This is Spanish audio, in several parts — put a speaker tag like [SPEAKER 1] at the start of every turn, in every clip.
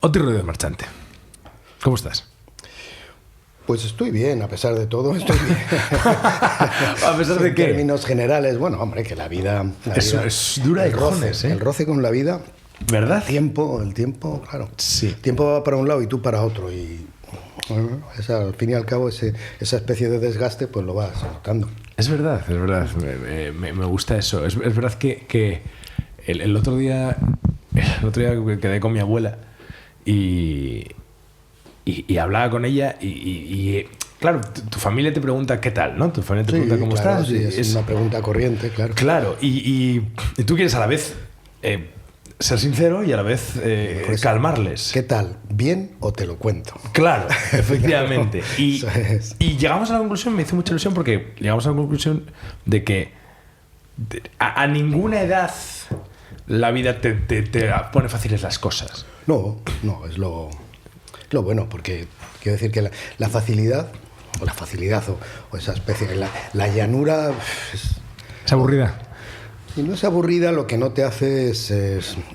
[SPEAKER 1] Oti Rodríguez Marchante, ¿cómo estás?
[SPEAKER 2] Pues estoy bien, a pesar de todo, estoy bien.
[SPEAKER 1] ¿A pesar de qué?
[SPEAKER 2] En términos generales, bueno, hombre, que la vida
[SPEAKER 1] es dura de cojones, ¿eh?
[SPEAKER 2] El roce con la vida.
[SPEAKER 1] ¿Verdad?
[SPEAKER 2] El tiempo, claro.
[SPEAKER 1] Sí.
[SPEAKER 2] El tiempo va para un lado y tú para otro. Y bueno, al fin y al cabo, esa especie de desgaste, pues lo vas notando.
[SPEAKER 1] Es verdad. Me gusta eso. Es verdad que el otro día quedé con mi abuela y hablaba con ella y claro, tu familia te pregunta qué tal, ¿no? Tu familia te pregunta cómo
[SPEAKER 2] claro,
[SPEAKER 1] estás.
[SPEAKER 2] Sí, es una pregunta corriente, claro.
[SPEAKER 1] Claro, y tú quieres a la vez ser sincero y a la vez
[SPEAKER 2] Pues,
[SPEAKER 1] calmarles.
[SPEAKER 2] ¿Qué tal? ¿Bien o te lo cuento?
[SPEAKER 1] Claro, efectivamente. Y
[SPEAKER 2] Es.
[SPEAKER 1] llegamos a la conclusión, me hizo mucha ilusión porque llegamos a la conclusión de que a ninguna edad la vida te pone fáciles las cosas.
[SPEAKER 2] No, es lo bueno, porque quiero decir que la facilidad, o esa especie de la llanura
[SPEAKER 1] ¿Es aburrida?
[SPEAKER 2] y no es aburrida, lo que no te hace es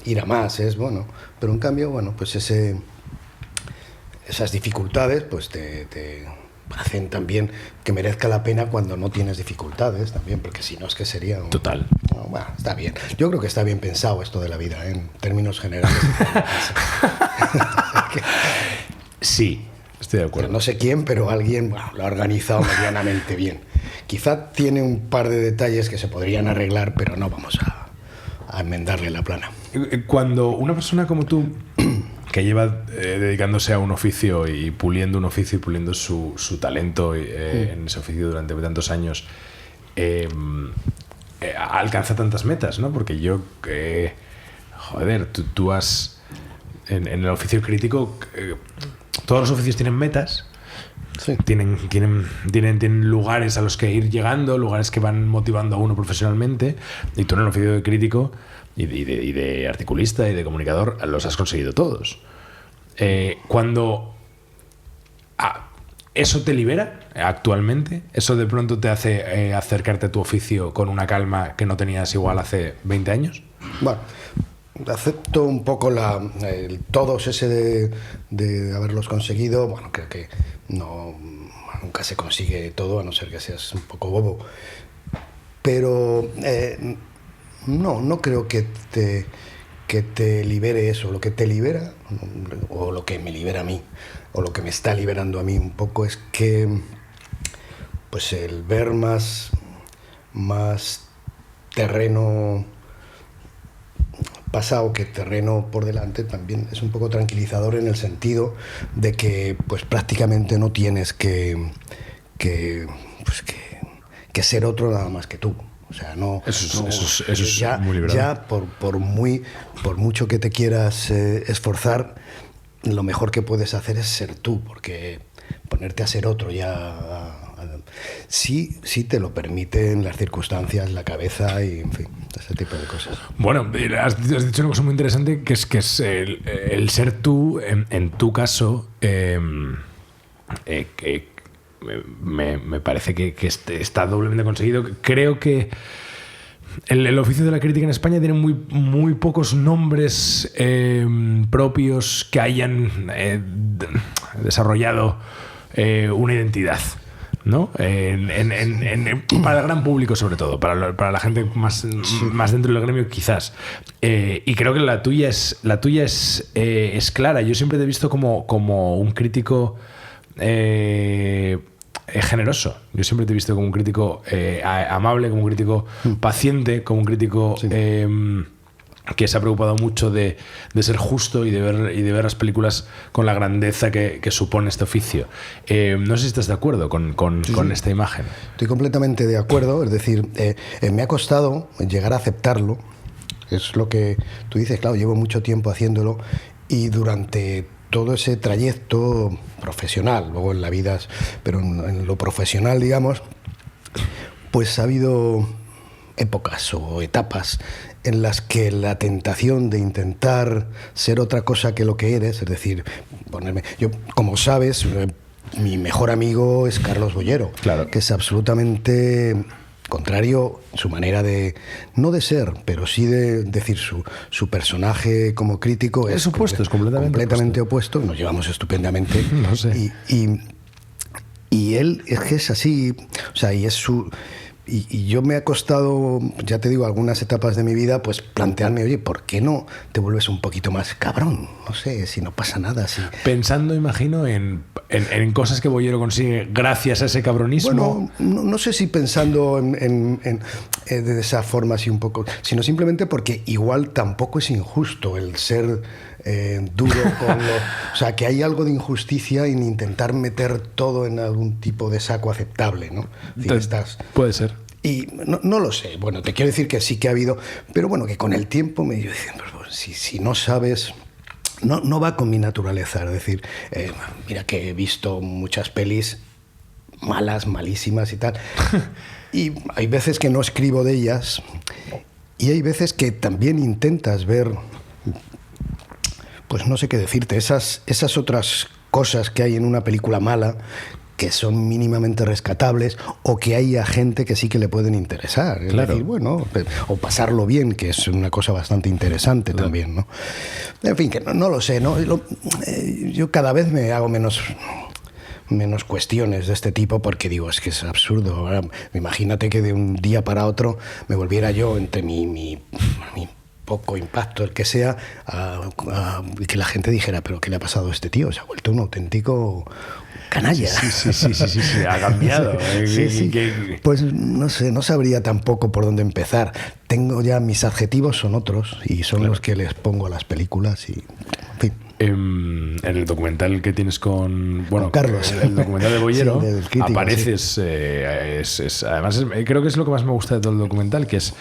[SPEAKER 2] ir a más, es bueno, pero en cambio, bueno, pues esas dificultades pues te hacen también que merezca la pena cuando no tienes dificultades también, porque si no es que sería
[SPEAKER 1] Total.
[SPEAKER 2] Bueno, está bien. Yo creo que está bien pensado esto de la vida, en términos generales.
[SPEAKER 1] Sí, estoy de acuerdo.
[SPEAKER 2] No sé quién, pero alguien lo ha organizado medianamente bien. Quizá tiene un par de detalles que se podrían arreglar, pero no vamos a enmendarle la plana.
[SPEAKER 1] Cuando una persona como tú, que lleva dedicándose a un oficio y puliendo un oficio y puliendo su talento en ese oficio durante tantos años, alcanza tantas metas, ¿no? Porque yo, joder, tú has... En el oficio crítico, todos los oficios tienen metas.
[SPEAKER 2] Sí.
[SPEAKER 1] Tienen lugares a los que ir llegando, lugares que van motivando a uno profesionalmente, y tú en el oficio de crítico y de articulista y de comunicador los has conseguido todos. Cuando eso te libera actualmente, eso de pronto te hace acercarte a tu oficio con una calma que no tenías igual hace 20 años.
[SPEAKER 2] Bueno, acepto un poco el todos ese de haberlos conseguido. Bueno, creo que nunca se consigue todo, a no ser que seas un poco bobo. Pero no creo que te libere eso. Lo que te libera, o lo que me libera a mí, o lo que me está liberando a mí un poco, es que pues el ver más terreno pasado que terreno por delante también es un poco tranquilizador, en el sentido de que pues prácticamente no tienes que ser otro nada más que tú. O sea,
[SPEAKER 1] Eso es
[SPEAKER 2] ya,
[SPEAKER 1] muy liberador.
[SPEAKER 2] ya por mucho que te quieras esforzar, lo mejor que puedes hacer es ser tú, porque ponerte a ser otro sí te lo permiten las circunstancias, la cabeza y, en fin, ese tipo de cosas.
[SPEAKER 1] Bueno, has dicho una cosa muy interesante, que es el ser tú, en tu caso, que me parece que está doblemente conseguido. Creo que el oficio de la crítica en España tiene muy pocos nombres propios que hayan desarrollado una identidad, ¿no? Para el gran público, sobre todo, para la gente más dentro del gremio, quizás. Y creo que la tuya es clara. Yo siempre te he visto como un crítico generoso. Yo siempre te he visto como un crítico amable, como un crítico paciente, como un crítico que se ha preocupado mucho de ser justo y de ver las películas con la grandeza que supone este oficio. No sé si estás de acuerdo con esta imagen.
[SPEAKER 2] Estoy completamente de acuerdo. Es decir, me ha costado llegar a aceptarlo. Es lo que tú dices, claro, llevo mucho tiempo haciéndolo, y durante todo ese trayecto profesional, luego en la vida, pero en lo profesional, digamos, pues ha habido épocas o etapas en las que la tentación de intentar ser otra cosa que lo que eres, es decir, yo, como sabes, mi mejor amigo es Carlos Bollero,
[SPEAKER 1] claro,
[SPEAKER 2] que es absolutamente Contrario, su manera de, no de ser, pero sí de decir su personaje como crítico
[SPEAKER 1] es opuesto, es
[SPEAKER 2] completamente opuesto. Nos llevamos estupendamente.
[SPEAKER 1] No sé.
[SPEAKER 2] Y él es que es así, o sea, y es su... Y yo me ha costado, ya te digo, algunas etapas de mi vida, pues plantearme, oye, ¿por qué no te vuelves un poquito más cabrón? No sé, si no pasa nada. Si...
[SPEAKER 1] Pensando, imagino, en cosas que Boyero consigue gracias a ese cabronismo.
[SPEAKER 2] Bueno, no sé si pensando de esa forma así un poco, sino simplemente porque igual tampoco es injusto el ser duro con lo... O sea, que hay algo de injusticia en intentar meter todo en algún tipo de saco aceptable, ¿no?
[SPEAKER 1] Puede ser.
[SPEAKER 2] Y no lo sé. Bueno, te quiero decir que sí que ha habido... Pero bueno, que con el tiempo me digo, si no sabes... No va con mi naturaleza. Es decir, mira que he visto muchas pelis malas, malísimas y tal. Y hay veces que no escribo de ellas. Y hay veces que también intentas ver... Pues no sé qué decirte, esas otras cosas que hay en una película mala que son mínimamente rescatables o que hay a gente que sí que le pueden interesar. Es
[SPEAKER 1] claro.
[SPEAKER 2] decir, bueno, o pasarlo bien, que es una cosa bastante interesante también, ¿no? En fin, que no lo sé, ¿no? Yo cada vez me hago menos cuestiones de este tipo porque digo, es que es absurdo. Ahora, imagínate que de un día para otro me volviera yo entre mi poco impacto, el que sea, que la gente dijera, pero ¿qué le ha pasado a este tío? Se ha vuelto un auténtico canalla.
[SPEAKER 1] Sí, ha cambiado.
[SPEAKER 2] Sí. Pues no sé, no sabría tampoco por dónde empezar. Tengo ya, mis adjetivos son otros y son los que les pongo a las películas y, en fin.
[SPEAKER 1] En el documental que tienes con
[SPEAKER 2] Carlos,
[SPEAKER 1] el documental de Boyero,
[SPEAKER 2] sí, del crítico,
[SPEAKER 1] apareces,
[SPEAKER 2] sí.
[SPEAKER 1] Además creo que es lo que más me gusta de todo el documental, que es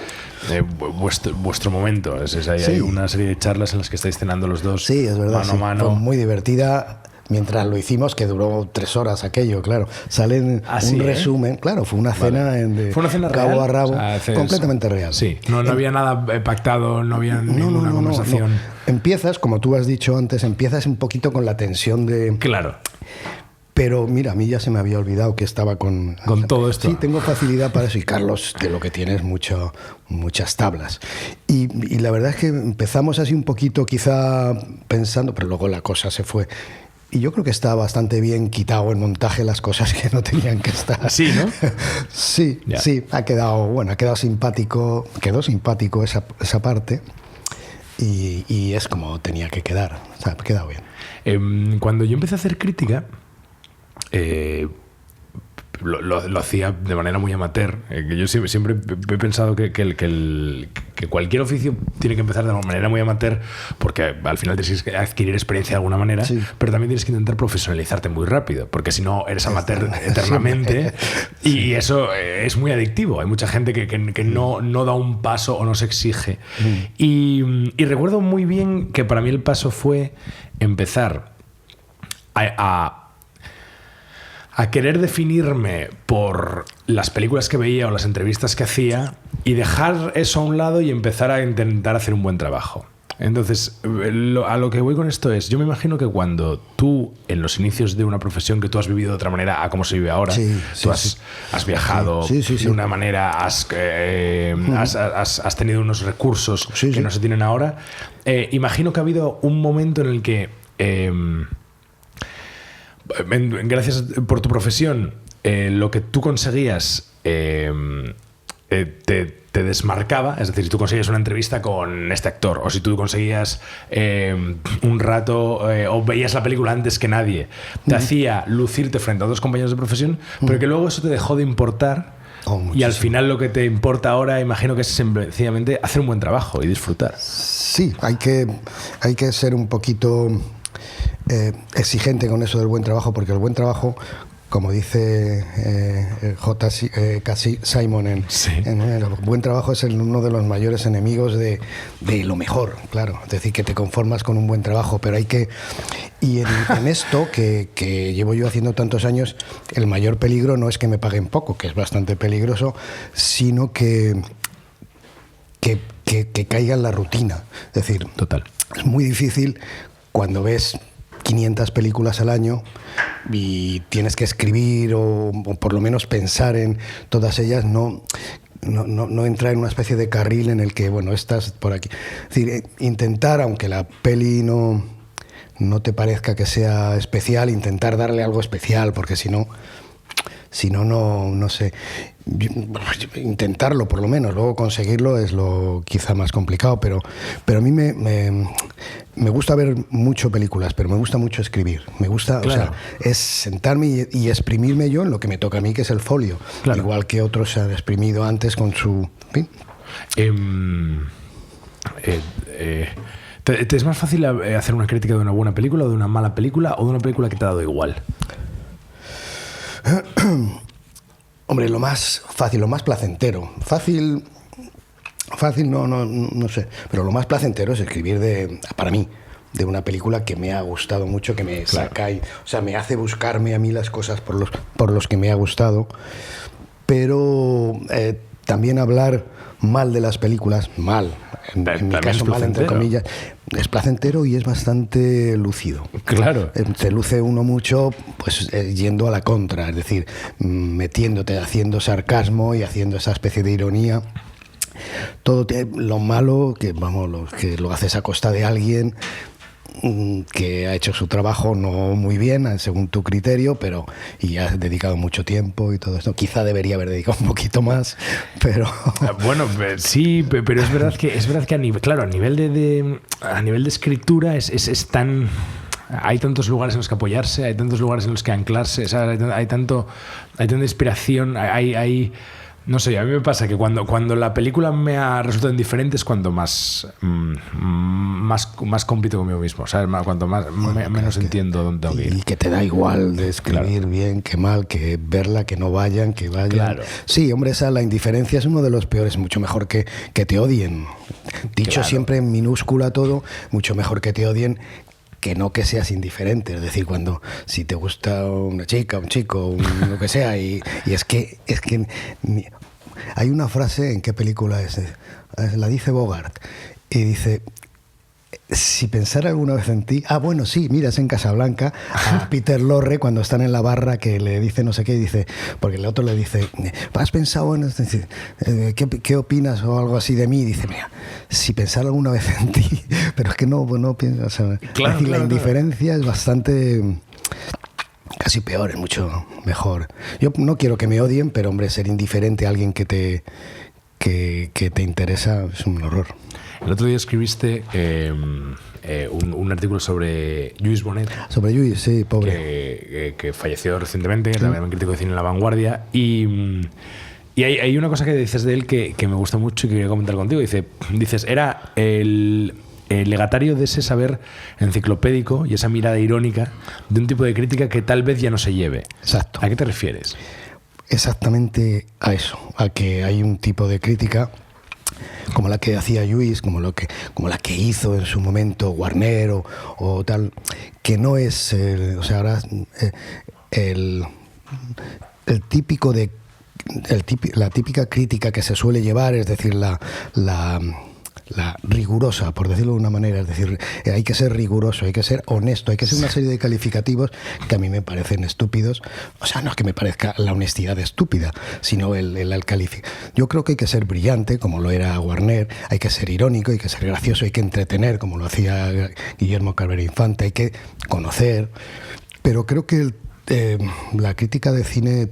[SPEAKER 1] vuestro momento. Hay una serie de charlas en las que estáis cenando los dos,
[SPEAKER 2] sí, es verdad,
[SPEAKER 1] mano a mano.
[SPEAKER 2] Fue muy divertida. Mientras lo hicimos, que duró 3 horas aquello, claro. Sale un resumen, claro, fue una cena
[SPEAKER 1] ¿Fue una cena
[SPEAKER 2] cabo
[SPEAKER 1] real?
[SPEAKER 2] a rabo, completamente real.
[SPEAKER 1] Sí, no había nada pactado, no había ninguna conversación.
[SPEAKER 2] No. Empiezas, como tú has dicho antes, empiezas un poquito con la tensión de...
[SPEAKER 1] Claro.
[SPEAKER 2] Pero mira, a mí ya se me había olvidado que estaba con
[SPEAKER 1] todo esto.
[SPEAKER 2] Sí, tengo facilidad para eso. Y Carlos, de lo que tiene es muchas tablas. Y la verdad es que empezamos así un poquito quizá pensando, pero luego la cosa se fue... Y yo creo que está bastante bien quitado en montaje las cosas que no tenían que estar.
[SPEAKER 1] Sí, ¿no?
[SPEAKER 2] Sí, ha quedado simpático, quedó simpático esa parte y es como tenía que quedar. O sea, ha quedado bien.
[SPEAKER 1] Cuando yo empecé a hacer crítica, lo hacía de manera muy amateur. Que yo siempre he pensado que cualquier oficio tiene que empezar de manera muy amateur, porque al final tienes que adquirir experiencia de alguna manera, pero también tienes que intentar profesionalizarte muy rápido, porque si no eres amateur eternamente y eso es muy adictivo. Hay mucha gente que no da un paso o no se exige. Y recuerdo muy bien que para mí el paso fue empezar a querer definirme por las películas que veía o las entrevistas que hacía y dejar eso a un lado y empezar a intentar hacer un buen trabajo. Entonces, a lo que voy con esto es, yo me imagino que cuando tú, en los inicios de una profesión que tú has vivido de otra manera a cómo se vive ahora, tú has viajado de una manera, has tenido unos recursos que no se tienen ahora, imagino que ha habido un momento en el que... gracias por tu profesión, lo que tú conseguías te desmarcaba. Es decir, si tú conseguías una entrevista con este actor, o si tú conseguías un rato o veías la película antes que nadie, te hacía lucirte frente a otros compañeros de profesión, pero que luego eso te dejó de importar. Y al final lo que te importa ahora, imagino que es sencillamente hacer un buen trabajo y disfrutar.
[SPEAKER 2] Sí, hay que ser un poquito exigente con eso del buen trabajo, porque el buen trabajo, como dice J. Simon el buen trabajo es uno de los mayores enemigos de lo mejor, claro. Es decir, que te conformas con un buen trabajo, pero hay que... Y en esto, que llevo yo haciendo tantos años, el mayor peligro no es que me paguen poco, que es bastante peligroso, sino que caiga en la rutina. Es decir,
[SPEAKER 1] total.
[SPEAKER 2] Es muy difícil cuando ves 500 películas al año, y tienes que escribir o por lo menos pensar en todas ellas, no entrar en una especie de carril en el que, bueno, estás por aquí. Es decir, intentar, aunque la peli no te parezca que sea especial, intentar darle algo especial, porque si no, no sé. Intentarlo, por lo menos, luego conseguirlo es lo quizá más complicado, pero a mí me gusta ver mucho películas, pero me gusta mucho escribir. Me gusta,
[SPEAKER 1] claro.
[SPEAKER 2] O sea, es sentarme y exprimirme yo en lo que me toca a mí, que es el folio. Claro. Igual que otros se han exprimido antes con su... ¿sí?
[SPEAKER 1] ¿Te es más fácil hacer una crítica de una buena película o de una mala película o de una película que te ha dado igual?
[SPEAKER 2] Hombre, lo más fácil, lo más placentero. Fácil no sé, pero lo más placentero es escribir para mí, de una película que me ha gustado mucho, que me saca y, o sea, me hace buscarme a mí las cosas por los que me ha gustado. Pero también hablar mal de las películas, en mi caso mal entre comillas, es placentero y es bastante lúcido.
[SPEAKER 1] Claro.
[SPEAKER 2] Se luce uno mucho pues yendo a la contra, es decir, metiéndote, haciendo sarcasmo y haciendo esa especie de ironía. Todo lo malo, que lo haces a costa de alguien que ha hecho su trabajo no muy bien, según tu criterio, y has dedicado mucho tiempo y todo esto. Quizá debería haber dedicado un poquito más, pero...
[SPEAKER 1] Bueno, sí, pero es verdad que a nivel de escritura es tan... Hay tantos lugares en los que apoyarse, hay tantos lugares en los que anclarse, o sea, hay tanta inspiración, no sé, a mí me pasa que cuando la película me ha resultado indiferente es cuando más compito conmigo mismo, ¿sabes? Cuanto menos entiendo dónde tengo que ir.
[SPEAKER 2] Y que te da igual de escribir bien, que mal, que verla, que no vayan, que vayan.
[SPEAKER 1] Claro.
[SPEAKER 2] Sí, hombre, la indiferencia es uno de los peores, mucho mejor que te odien. Dicho siempre en minúscula todo, mucho mejor que te odien que no que seas indiferente, es decir, si te gusta una chica, un chico, lo que sea, y es que hay una frase, ¿en qué película es? La dice Bogart, y dice: si pensara alguna vez en ti... bueno, sí, mira, es en Casablanca, a Peter Lorre, cuando están en la barra, que le dice no sé qué, y dice, porque el otro le dice, ¿has pensado en esto? ¿Qué opinas o algo así de mí? Y dice, mira, si pensara alguna vez en ti, pero es que no pienso, o sea, claro, la indiferencia es bastante... casi peor, es mucho mejor. Yo no quiero que me odien, pero hombre, ser indiferente a alguien que te interesa es un horror.
[SPEAKER 1] El otro día escribiste un artículo sobre Lluís Bonet.
[SPEAKER 2] Sobre Lluís, sí, pobre.
[SPEAKER 1] Que falleció recientemente, que también crítico de cine en La Vanguardia. Y hay una cosa que dices de él que me gusta mucho y que quería comentar contigo. Dices, era el legatario de ese saber enciclopédico y esa mirada irónica de un tipo de crítica que tal vez ya no se lleve.
[SPEAKER 2] Exacto.
[SPEAKER 1] ¿A qué te refieres?
[SPEAKER 2] Exactamente a eso, a que hay un tipo de crítica como la que hacía Lluís, como la que hizo en su momento Warner o tal, que no es ahora la típica crítica que se suele llevar, es decir, la rigurosa, por decirlo de una manera, es decir, hay que ser riguroso, hay que ser honesto, hay que ser una serie de calificativos que a mí me parecen estúpidos. O sea, no es que me parezca la honestidad estúpida, sino el calificar. Yo creo que hay que ser brillante, como lo era Warner, hay que ser irónico, hay que ser gracioso, hay que entretener, como lo hacía Guillermo Cabrera Infante, hay que conocer, pero creo que la crítica de cine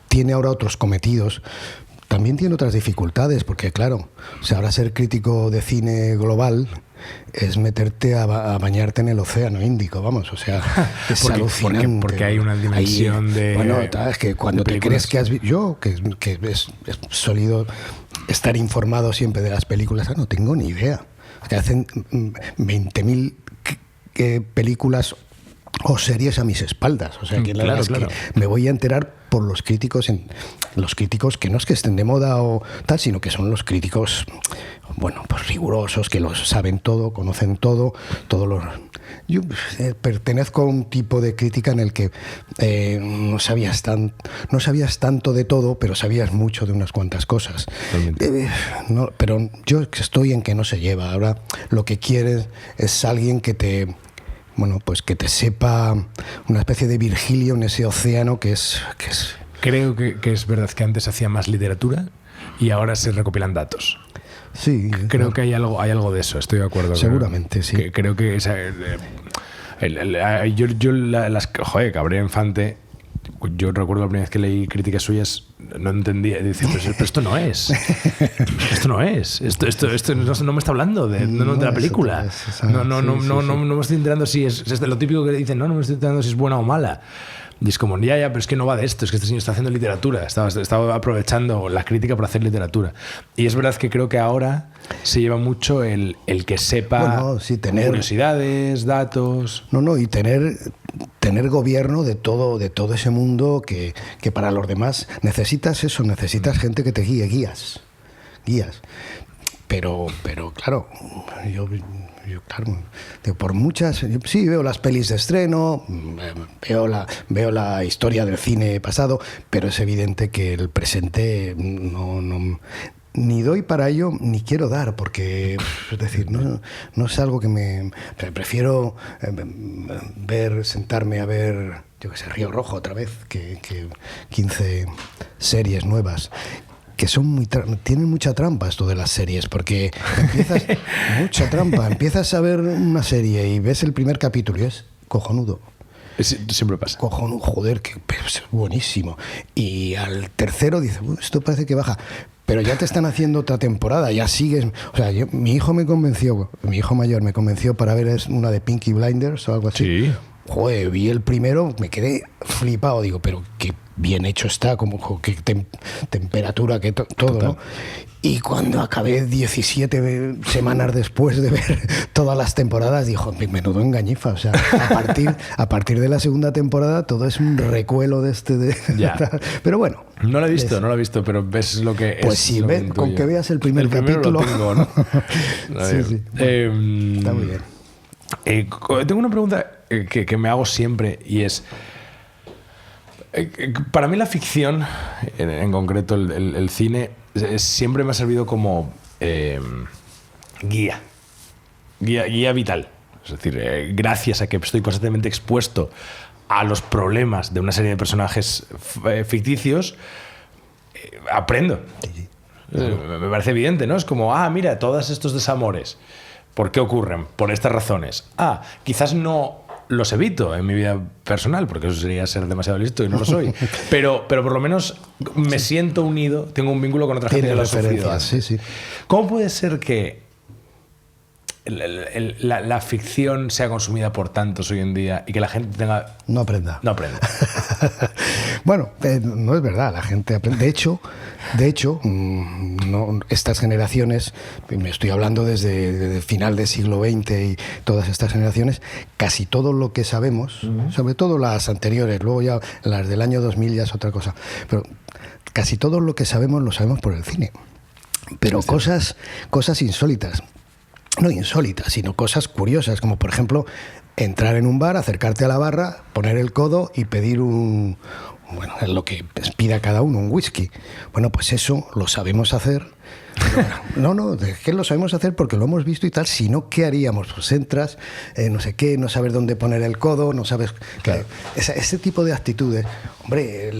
[SPEAKER 2] tiene ahora otros cometidos. También tiene otras dificultades, porque claro, ahora ser crítico de cine global es meterte a bañarte en el océano Índico, vamos, o sea, es alucinante.
[SPEAKER 1] Porque hay una dimensión de...
[SPEAKER 2] Bueno, es que cuando te crees que has visto... Yo, que es sólido estar informado siempre de las películas, no tengo ni idea. Que hacen 20.000 películas o series a mis espaldas, o sea, que la verdad es que me voy a enterar por los críticos que no es que estén de moda o tal, sino que son los críticos, bueno, pues rigurosos, que lo saben todo, conocen todo los... Yo pertenezco a un tipo de crítica en el que no sabías tanto de todo, pero sabías mucho de unas cuantas cosas. Pero yo estoy en que no se lleva. Ahora lo que quieres es alguien que te bueno, pues que te sepa una especie de Virgilio en ese océano que es...
[SPEAKER 1] Creo que es verdad que antes hacía más literatura y ahora se recopilan datos.
[SPEAKER 2] Sí.
[SPEAKER 1] Creo que hay algo de eso, estoy de acuerdo.
[SPEAKER 2] Seguramente, sí.
[SPEAKER 1] Creo que esa, joder, Cabrera Infante, yo recuerdo la primera vez que leí críticas suyas, no entendía, dice, pero esto no es. Esto no es. Esto no me está hablando de la película. No me estoy enterando si es lo típico que dicen, no me estoy enterando si es buena o mala. Y es como, ya, pero es que no va de esto, es que este señor está haciendo literatura, estaba aprovechando la crítica para hacer literatura. Y es verdad que creo que ahora se lleva mucho el que sepa, bueno, sí, tener curiosidades, datos.
[SPEAKER 2] Y tener gobierno de todo ese mundo que para los demás necesitas gente que te guías. Pero claro, yo claro, por muchas, sí veo las pelis de estreno, veo la historia del cine pasado, pero es evidente que el presente no ni doy para ello ni quiero dar, porque es decir, no es algo que me prefiero sentarme a ver, yo qué sé, Río Rojo otra vez que 15 series nuevas. Que tienen mucha trampa esto de las series, porque empiezas a ver una serie y ves el primer capítulo y es cojonudo.
[SPEAKER 1] Siempre pasa.
[SPEAKER 2] Cojonudo, joder, que es buenísimo. Y al tercero dices, esto parece que baja. Pero ya te están haciendo otra temporada, ya sigues. O sea, mi hijo mayor me convenció para ver una de Peaky Blinders o algo así.
[SPEAKER 1] Sí.
[SPEAKER 2] Joder, vi el primero, me quedé flipado, digo, pero qué bien hecho está, como qué temperatura, que todo, ¿no? Y cuando acabé 17 semanas después de ver todas las temporadas, dijo, menudo engañifa. O sea, a partir de la segunda temporada todo es un recuelo de pero bueno.
[SPEAKER 1] No lo he visto, pero ves lo que es.
[SPEAKER 2] Pues sí, con que veas el primer capítulo.
[SPEAKER 1] Lo tengo, ¿no?
[SPEAKER 2] Sí. Está muy bien.
[SPEAKER 1] Tengo una pregunta que me hago siempre y es... Para mí la ficción, en concreto el cine, siempre me ha servido como guía vital. Es decir, gracias a que estoy constantemente expuesto a los problemas de una serie de personajes ficticios, aprendo. Me parece evidente, ¿no? Es como, mira, todos estos desamores, ¿por qué ocurren? Por estas razones. Quizás no los evito en mi vida personal, porque eso sería ser demasiado listo y no lo soy. Pero por lo menos me siento unido, tengo un vínculo con otra gente que lo ha sufrido.
[SPEAKER 2] Sí.
[SPEAKER 1] ¿Cómo puede ser que la ficción sea consumida por tantos hoy en día y que la gente
[SPEAKER 2] no aprenda? Bueno, no es verdad, la gente aprende. De hecho, estas generaciones, me estoy hablando desde el final del siglo XX y todas estas generaciones, casi todo lo que sabemos, sobre todo las anteriores, luego ya las del año 2000 ya es otra cosa, pero casi todo lo que sabemos lo sabemos por el cine. Pero cosas insólitas. No insólitas, sino cosas curiosas, como por ejemplo entrar en un bar, acercarte a la barra, poner el codo y pedir es lo que pida cada uno, un whisky. Bueno, pues eso lo sabemos hacer. No, es que lo sabemos hacer porque lo hemos visto y tal. Si no, ¿qué haríamos? Pues entras, no sé qué, no sabes dónde poner el codo, no sabes... Claro. Ese tipo de actitudes. Hombre,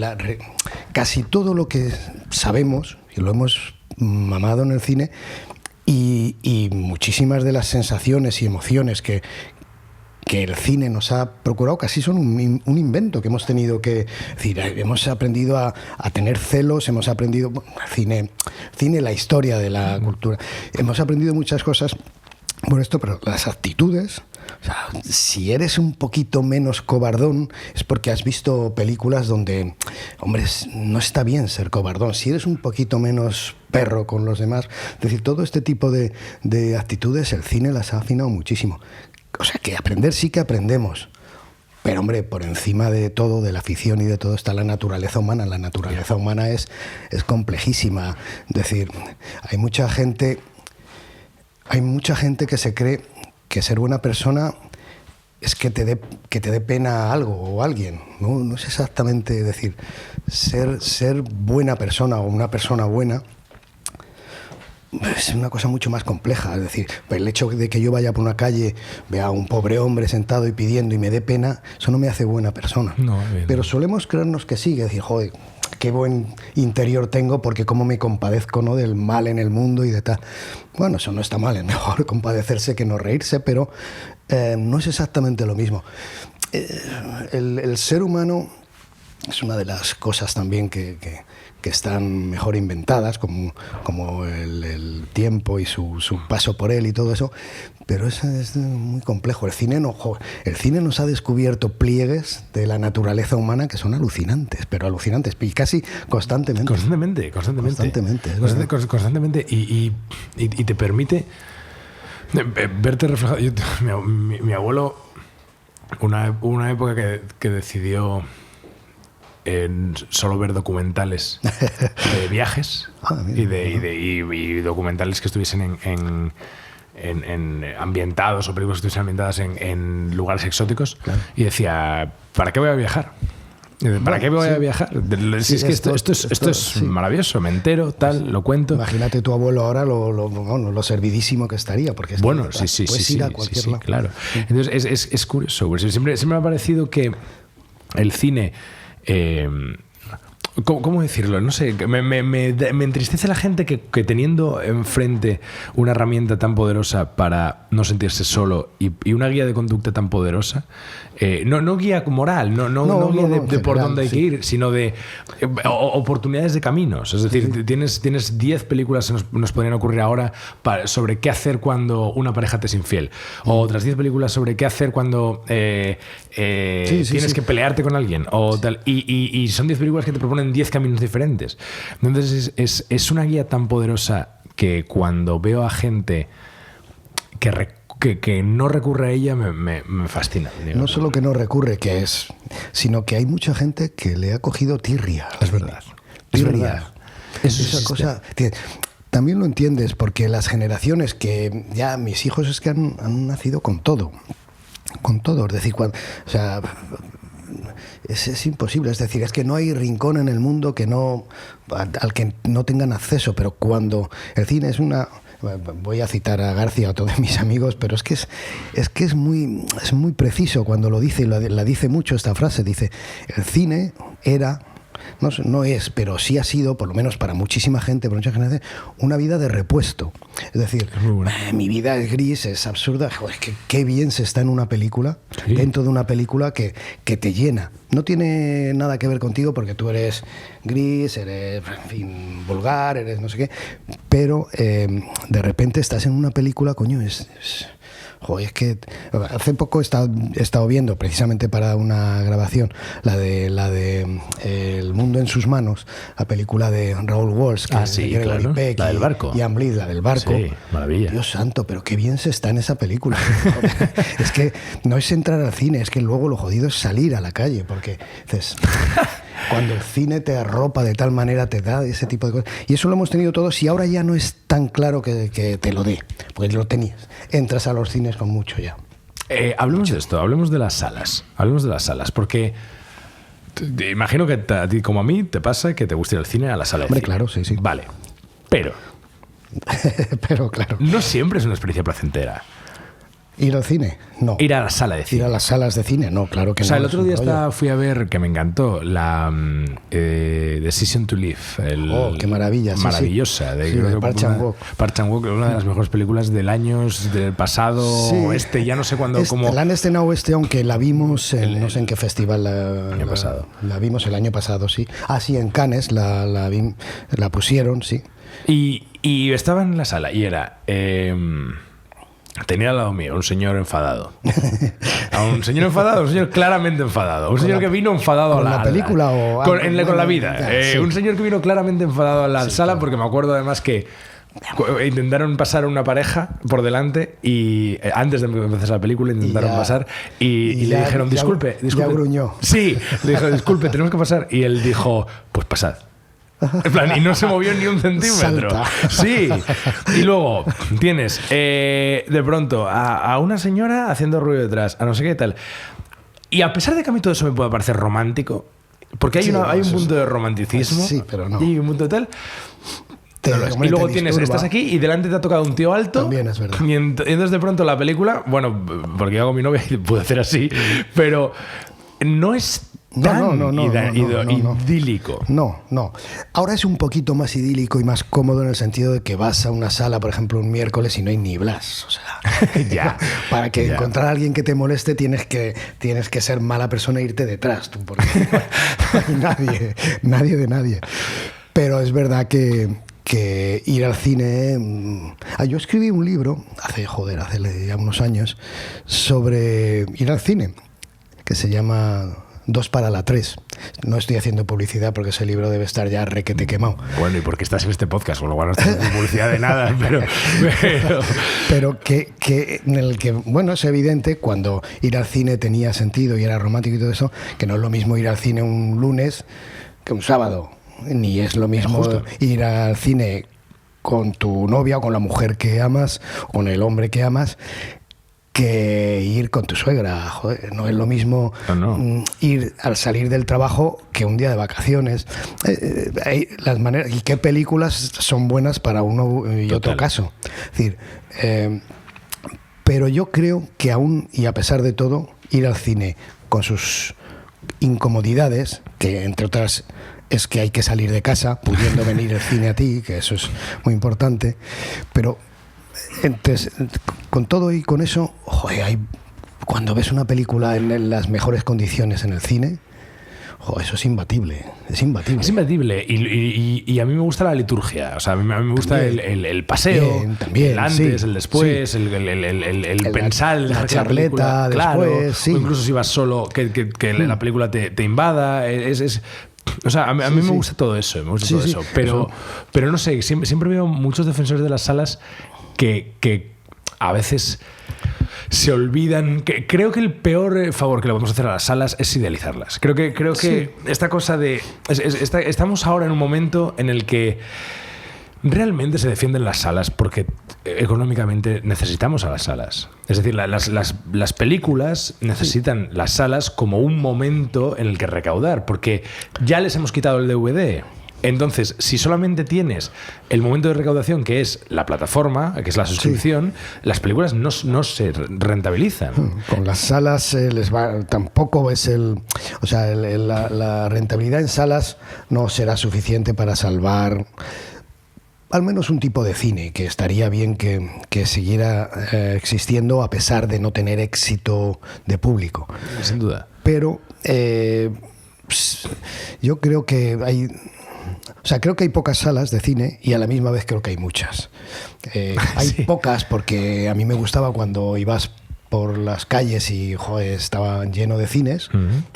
[SPEAKER 2] casi todo lo que sabemos, y lo hemos mamado en el cine, y muchísimas de las sensaciones y emociones que el cine nos ha procurado casi son un invento que hemos tenido que... Es decir, hemos aprendido a tener celos, hemos aprendido... Cine, la historia de la cultura. Hemos aprendido muchas cosas por esto, pero las actitudes... O sea, si eres un poquito menos cobardón es porque has visto películas donde, hombre, no está bien ser cobardón. Si eres un poquito menos perro con los demás, es decir, todo este tipo de actitudes el cine las ha afinado muchísimo. O sea, que aprender sí que aprendemos. Pero, hombre, por encima de todo, de la ficción y de todo, está la naturaleza humana. La naturaleza humana es complejísima. Es decir, hay mucha gente que se cree que ser buena persona es que te dé pena algo o alguien. No es exactamente decir, ser buena persona o una persona buena es una cosa mucho más compleja. Es decir, el hecho de que yo vaya por una calle, vea a un pobre hombre sentado y pidiendo y me dé pena, eso no me hace buena persona.
[SPEAKER 1] No,
[SPEAKER 2] pero solemos creernos que sí, es decir, joder, qué buen interior tengo porque cómo me compadezco, ¿no?, del mal en el mundo y de tal. Bueno, eso no está mal, es mejor compadecerse que no reírse, pero no es exactamente lo mismo. El ser humano es una de las cosas también que están mejor inventadas, como el tiempo y su paso por él y todo eso, pero eso es muy complejo. El cine nos ha descubierto pliegues de la naturaleza humana que son alucinantes, pero alucinantes, y casi constantemente.
[SPEAKER 1] Constantemente. Y te permite verte reflejado. Mi abuelo, una época que decidió solo ver documentales de viajes y documentales que estuviesen ambientados, o películas que estuviesen ambientadas en lugares exóticos. Claro. Y decía, ¿para qué voy a viajar? ¿Para qué voy a viajar? Si es que esto es maravilloso, me entero, lo cuento.
[SPEAKER 2] Imagínate tu abuelo ahora lo servidísimo que estaría, porque puedes ir a cualquier lado.
[SPEAKER 1] Claro. Entonces es curioso, siempre me ha parecido que el cine... ¿Cómo decirlo? No sé, me entristece la gente que teniendo enfrente una herramienta tan poderosa para no sentirse solo y una guía de conducta tan poderosa, no guía moral, no guía de por dónde hay que ir, sino de oportunidades de caminos. Es decir, tienes 10 películas que nos podrían ocurrir ahora sobre qué hacer cuando una pareja te es infiel, o otras 10 películas sobre qué hacer cuando tienes que pelearte con alguien, o tal, y son 10 películas que te proponen 10 caminos diferentes. Entonces es una guía tan poderosa que cuando veo a gente que no recurre a ella me fascina.
[SPEAKER 2] No solo que no recurre, sino que hay mucha gente que le ha cogido tirria.
[SPEAKER 1] Es verdad.
[SPEAKER 2] Esa cosa... También lo entiendes porque las generaciones que ya mis hijos es que han nacido con todo. Es decir, es imposible, es decir, es que no hay rincón en el mundo al que no tengan acceso, pero cuando el cine es una... Voy a citar a García, a todos mis amigos, pero es que es muy preciso cuando lo dice, y la dice mucho esta frase, dice, el cine era... No es, pero sí ha sido, por lo menos para muchísima gente, por mucha generación, una vida de repuesto. Es decir, mi vida es gris, es absurda. Joder, qué bien se está en una película, dentro de una película que te llena. No tiene nada que ver contigo porque tú eres gris, eres, en fin, vulgar, eres no sé qué, pero de repente estás en una película, coño, joder, es que hace poco he estado viendo, precisamente para una grabación, la de El mundo en sus manos, la película de Raoul Walsh, que es de Gregory Peck,
[SPEAKER 1] la del barco.
[SPEAKER 2] Y Anne Blyth, la del barco.
[SPEAKER 1] Sí, maravilla.
[SPEAKER 2] Dios santo, pero qué bien se está en esa película. Es que no es entrar al cine, es que luego lo jodido es salir a la calle, porque dices... Cuando el cine te arropa de tal manera, te da ese tipo de cosas. Y eso lo hemos tenido todos y ahora ya no es tan claro que te lo dé, porque lo tenías. Entras a los cines con mucho ya.
[SPEAKER 1] Hablemos de esto, hablemos de las salas. Porque te imagino que a ti como a mí te pasa que te gusta ir al cine, a la sala de cine.
[SPEAKER 2] Claro, sí.
[SPEAKER 1] Vale, pero
[SPEAKER 2] claro.
[SPEAKER 1] No siempre es una experiencia placentera.
[SPEAKER 2] ¿Ir al cine? No.
[SPEAKER 1] Ir a la sala de cine.
[SPEAKER 2] Ir a las salas de cine, no, claro que no.
[SPEAKER 1] O sea, el otro día fui a ver, que me encantó, la Decision to Live.
[SPEAKER 2] Qué maravilla.
[SPEAKER 1] Maravillosa.
[SPEAKER 2] Sí, de Park Chan-wook.
[SPEAKER 1] Park Chan-wook, una de las mejores películas del pasado oeste, ya no sé cuándo.
[SPEAKER 2] La han estrenado oeste, aunque la vimos no sé en qué festival.
[SPEAKER 1] El año pasado.
[SPEAKER 2] La vimos el año pasado, sí. Ah, sí, en Cannes la pusieron, sí.
[SPEAKER 1] Y estaba en la sala y era... tenía al lado mío un señor enfadado. Un señor claramente enfadado. Un señor que vino enfadado
[SPEAKER 2] ¿Con la película o algo?
[SPEAKER 1] Con la vida. Un señor que vino claramente enfadado a la sala, claro. Porque me acuerdo además que intentaron pasar una pareja por delante y antes de empezar la película intentaron pasar y le dijeron disculpe.
[SPEAKER 2] Ya gruñó.
[SPEAKER 1] Sí, le dijo disculpe, tenemos que pasar. Y él dijo, pues pasad. En plan, y no se movió ni un centímetro.
[SPEAKER 2] Salta.
[SPEAKER 1] Sí. Y luego tienes de pronto a una señora haciendo ruido detrás, a no sé qué tal. Y a pesar de que a mí todo eso me puede parecer romántico, porque hay un punto de romanticismo,
[SPEAKER 2] sí, pero no.
[SPEAKER 1] Y un punto de tal. Y luego estás aquí y delante te ha tocado un tío alto.
[SPEAKER 2] También es verdad.
[SPEAKER 1] Y entonces de pronto la película, bueno, porque yo hago mi novia y puedo hacer así, pero no es tan idílico.
[SPEAKER 2] No. Ahora es un poquito más idílico y más cómodo en el sentido de que vas a una sala, por ejemplo, un miércoles y no hay ni Blas. O sea, para que encontrar a alguien que te moleste tienes que ser mala persona e irte detrás, tú, porque no hay nadie de nadie. Pero es verdad que ir al cine... yo escribí un libro hace ya unos años sobre ir al cine, que se llama 2 para la 3. No estoy haciendo publicidad porque ese libro debe estar ya requete quemado.
[SPEAKER 1] Bueno, y porque estás en este podcast, con lo cual no estás haciendo publicidad de nada,
[SPEAKER 2] pero que en el que, bueno, es evidente cuando ir al cine tenía sentido y era romántico y todo eso, que no es lo mismo ir al cine un lunes que un sábado, ni es lo mismo ir al cine con tu novia o con la mujer que amas o con el hombre que amas que ir con tu suegra. Joder, no es lo mismo ir al salir del trabajo que un día de vacaciones. Hay las maneras, y qué películas son buenas para uno y otro caso. Es decir, pero yo creo que aún y a pesar de todo, ir al cine con sus incomodidades, que entre otras es que hay que salir de casa pudiendo venir el cine a ti, que eso es muy importante, pero entonces, con todo y con eso, cuando ves una película en las mejores condiciones en el cine, eso es imbatible. Es imbatible.
[SPEAKER 1] Y a mí me gusta la liturgia. O sea, a mí me gusta el paseo,
[SPEAKER 2] también,
[SPEAKER 1] el antes, el después, el pensar,
[SPEAKER 2] la charleta después,
[SPEAKER 1] claro, o incluso si vas solo, que la película te invada. O sea, a mí me gusta todo eso. Pero no sé, siempre veo muchos defensores de las salas que a veces se olvidan. Creo que el peor favor que le podemos hacer a las salas es idealizarlas. Creo que esta cosa de... estamos ahora en un momento en el que realmente se defienden las salas porque económicamente necesitamos a las salas. Es decir, las películas necesitan las salas como un momento en el que recaudar, porque ya les hemos quitado el DVD. Entonces, si solamente tienes el momento de recaudación, que es la plataforma, que es la suscripción, las películas no se rentabilizan.
[SPEAKER 2] Con las salas tampoco es la rentabilidad en salas no será suficiente para salvar al menos un tipo de cine, que estaría bien que siguiera existiendo a pesar de no tener éxito de público.
[SPEAKER 1] Sin duda.
[SPEAKER 2] Pero yo creo que creo que hay pocas salas de cine y a la misma vez creo que hay muchas. Hay pocas porque a mí me gustaba cuando ibas por las calles y estaban lleno de cines.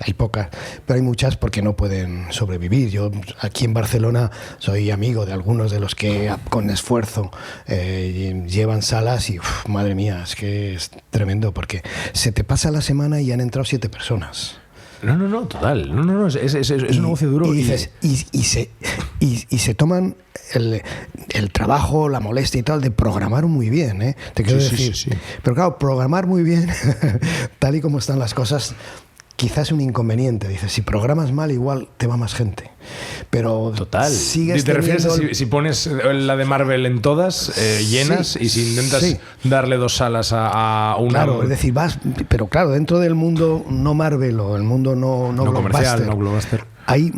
[SPEAKER 2] Hay pocas, pero hay muchas porque no pueden sobrevivir. Yo aquí en Barcelona soy amigo de algunos de los que con esfuerzo llevan salas y madre mía, es que es tremendo porque se te pasa la semana y han entrado 7 personas.
[SPEAKER 1] No, total. No, es un negocio duro.
[SPEAKER 2] Y se toman el trabajo, la molestia y tal de programar muy bien, ¿eh? Te quiero decir. Sí. Pero claro, programar muy bien, tal y como están las cosas, quizás es un inconveniente. Dices, si programas mal, igual te va más gente. Pero
[SPEAKER 1] total. ¿Te refieres a si pones la de Marvel en todas, llenas, y si intentas darle 2 salas a una...
[SPEAKER 2] Claro, es decir, pero claro, dentro del mundo no Marvel o el mundo no
[SPEAKER 1] comercial, no blockbuster.
[SPEAKER 2] Hay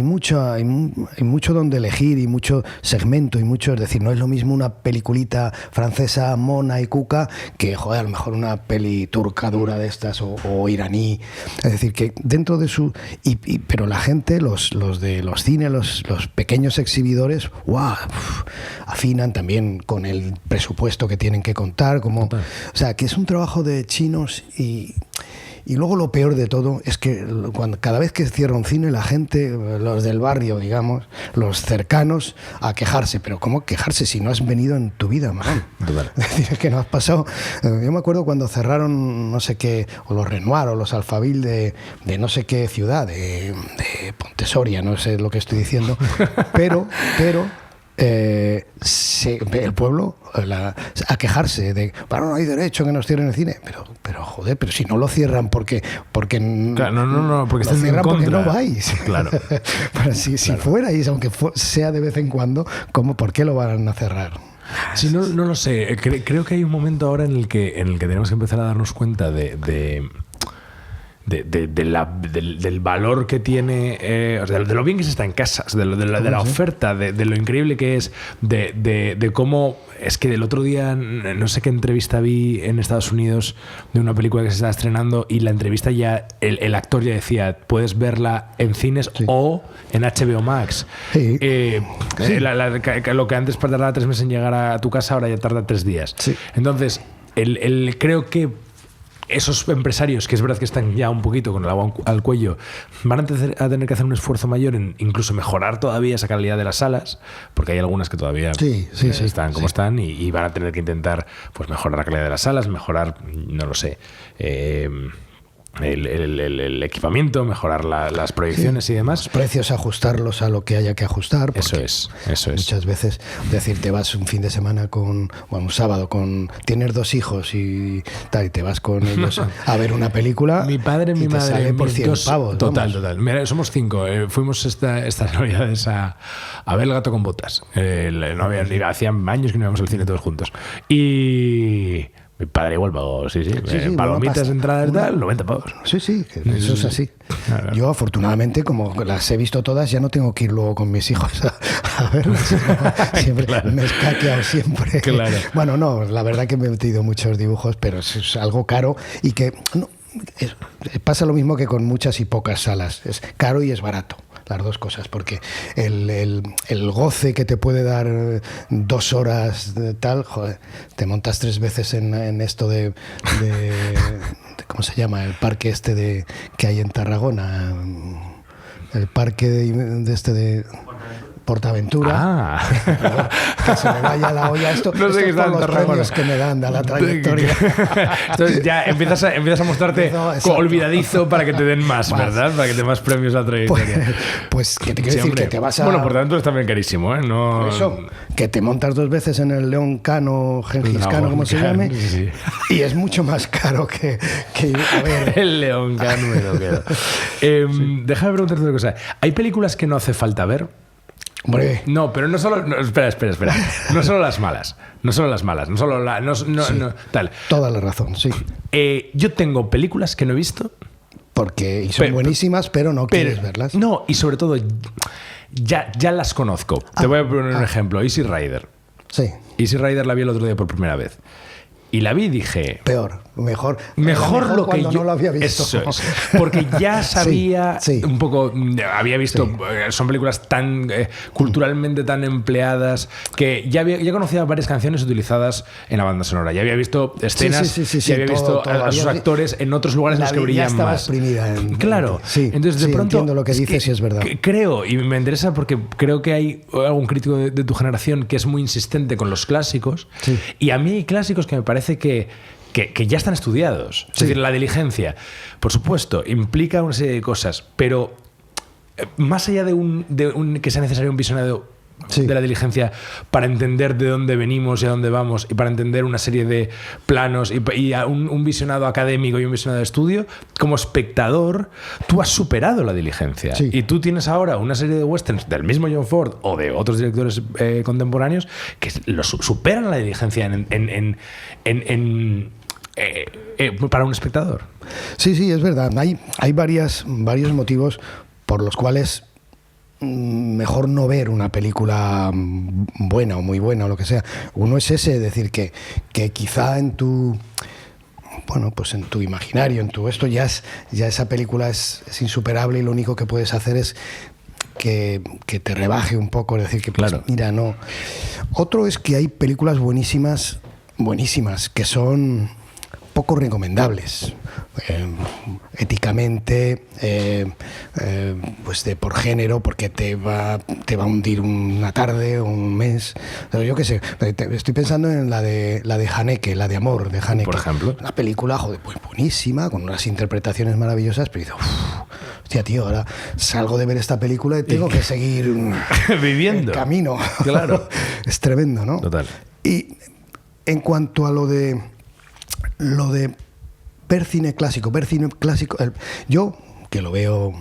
[SPEAKER 2] mucho donde elegir y mucho segmento y mucho, es decir, no es lo mismo una peliculita francesa mona y cuca que, a lo mejor una peli turca dura de estas o iraní. Es decir, que dentro de su... pero la gente, los de los cines, los pequeños exhibidores, afinan también con el presupuesto que tienen que contar. O sea, que es un trabajo de chinos y luego lo peor de todo es que cada vez que cierra un cine la gente, los del barrio, digamos, los cercanos, a quejarse. Pero ¿cómo quejarse si no has venido en tu vida, man? Es decir, que no has pasado... Yo me acuerdo cuando cerraron no sé qué, o los Renoir o los Alphaville de no sé qué ciudad, de Pontesoria, no sé lo que estoy diciendo, pero el pueblo a quejarse de, bueno, no hay derecho a que nos cierren el cine, pero joder, pero si no lo cierran porque
[SPEAKER 1] claro, no, porque
[SPEAKER 2] lo cierran porque no
[SPEAKER 1] contra.
[SPEAKER 2] vais.
[SPEAKER 1] Claro.
[SPEAKER 2] Pero si fuerais, aunque sea de vez en cuando, ¿por qué lo van a cerrar?
[SPEAKER 1] Sí, no lo sé. Creo que hay un momento ahora en el que tenemos que empezar a darnos cuenta del valor que tiene, o sea, de lo bien que se está en casa, de la oferta, de lo increíble que es, de cómo. Es que el otro día, no sé qué entrevista vi en Estados Unidos de una película que se estaba estrenando, y la entrevista ya, el actor ya decía, puedes verla en cines o en HBO Max.
[SPEAKER 2] Sí.
[SPEAKER 1] Lo que antes tardaba 3 meses en llegar a tu casa, ahora ya tarda 3 días.
[SPEAKER 2] Sí.
[SPEAKER 1] Entonces, creo que esos empresarios, que es verdad que están ya un poquito con el agua al cuello, van a tener que hacer un esfuerzo mayor en incluso mejorar todavía esa calidad de las salas, porque hay algunas que todavía están como están, y van a tener que intentar pues mejorar la calidad de las salas, mejorar, no lo sé, el equipamiento, mejorar las proyecciones y demás.
[SPEAKER 2] Los precios, ajustarlos a lo que haya que ajustar.
[SPEAKER 1] Eso es.
[SPEAKER 2] Muchas veces, te vas un fin de semana un sábado tienes 2 hijos y tal, y te vas con ellos a ver una película.
[SPEAKER 1] Mi padre, mi madre,
[SPEAKER 2] sale por 100 pavos.
[SPEAKER 1] Total. Mira, somos 5. Fuimos estas navidades a ver El gato con botas. Hacían años que no íbamos al cine todos juntos. Y mi padre igual pagó, palomitas, entradas y tal, 90 pavos.
[SPEAKER 2] Sí, eso es así. Claro. Yo, afortunadamente, como las he visto todas, ya no tengo que ir luego con mis hijos a verlas. Siempre me he escaqueado siempre.
[SPEAKER 1] Claro.
[SPEAKER 2] Bueno, no, la verdad que me he metido muchos dibujos, pero es algo caro y que pasa lo mismo que con muchas y pocas salas. Es caro y es barato. Las dos cosas, porque el goce que te puede dar 2 horas tal, joder, te montas 3 veces en esto de ¿cómo se llama? El parque que hay en Tarragona, el parque de Portaventura. Que se me vaya la olla esto.
[SPEAKER 1] No sé qué está en
[SPEAKER 2] los premios que me dan a la trayectoria.
[SPEAKER 1] Entonces ya empiezas a mostrarte olvidadizo para que te den más, ¿verdad? Para que te den más premios a la trayectoria.
[SPEAKER 2] Pues que te quiero decir que te vas a...
[SPEAKER 1] Bueno, Portaventura está bien carísimo, ¿eh? No...
[SPEAKER 2] Por eso, que te montas 2 veces en el León Cano, Gengis Cano, como se llame, sí. Y es mucho más caro que a ver...
[SPEAKER 1] El León Cano me lo quedo. Déjame preguntarte una cosa. ¿Hay películas que no hace falta ver?
[SPEAKER 2] Hombre.
[SPEAKER 1] No, pero no solo... No, espera. No solo las malas. No solo tal.
[SPEAKER 2] Toda la razón, sí.
[SPEAKER 1] Yo tengo películas que no he visto.
[SPEAKER 2] Y son buenísimas, pero no quieres verlas.
[SPEAKER 1] No, y sobre todo, ya las conozco. Te voy a poner un ejemplo. Easy Rider.
[SPEAKER 2] Sí.
[SPEAKER 1] Easy Rider la vi el otro día por primera vez. Y la vi y dije...
[SPEAKER 2] Mejor
[SPEAKER 1] lo que yo
[SPEAKER 2] no lo había visto.
[SPEAKER 1] Eso es. Porque ya sabía un poco... Había visto... Sí. Son películas tan culturalmente tan empleadas que ya conocía varias canciones utilizadas en la banda sonora. Ya había visto escenas, ya había visto a sus actores en otros lugares en los que brillan más. Claro.
[SPEAKER 2] Sí,
[SPEAKER 1] entonces, de pronto...
[SPEAKER 2] entiendo lo que dices y es verdad.
[SPEAKER 1] Creo, y me interesa porque creo que hay algún crítico de tu generación que es muy insistente con los clásicos. Sí. Y a mí hay clásicos que me parece que ya están estudiados. Es decir, la diligencia, por supuesto, implica una serie de cosas, pero más allá de que sea necesario un visionado de la diligencia para entender de dónde venimos y a dónde vamos, y para entender una serie de planos y un visionado académico y un visionado de estudio, como espectador, tú has superado la diligencia. Sí. Y tú tienes ahora una serie de westerns del mismo John Ford o de otros directores contemporáneos que superan la diligencia para un espectador.
[SPEAKER 2] Sí, es verdad. Hay varios motivos por los cuales mejor no ver una película buena o muy buena o lo que sea. Uno es ese, es decir, que quizá en tu imaginario, en tu esto, ya esa película es insuperable y lo único que puedes hacer es que te rebaje un poco, es decir, que pues, claro. Mira, no. Otro es que hay películas buenísimas que son poco recomendables éticamente, pues por género, porque te va a hundir una tarde o un mes. Pero yo qué sé, estoy pensando en la de Haneke, la de Amor de Haneke,
[SPEAKER 1] por ejemplo.
[SPEAKER 2] Una película pues buenísima, con unas interpretaciones maravillosas, pero digo, hostia, tío, ahora salgo de ver esta película y tengo que seguir
[SPEAKER 1] viviendo
[SPEAKER 2] el camino.
[SPEAKER 1] Claro.
[SPEAKER 2] Es tremendo, ¿no?
[SPEAKER 1] Total.
[SPEAKER 2] Y en cuanto a lo de ver cine clásico, yo, que lo veo,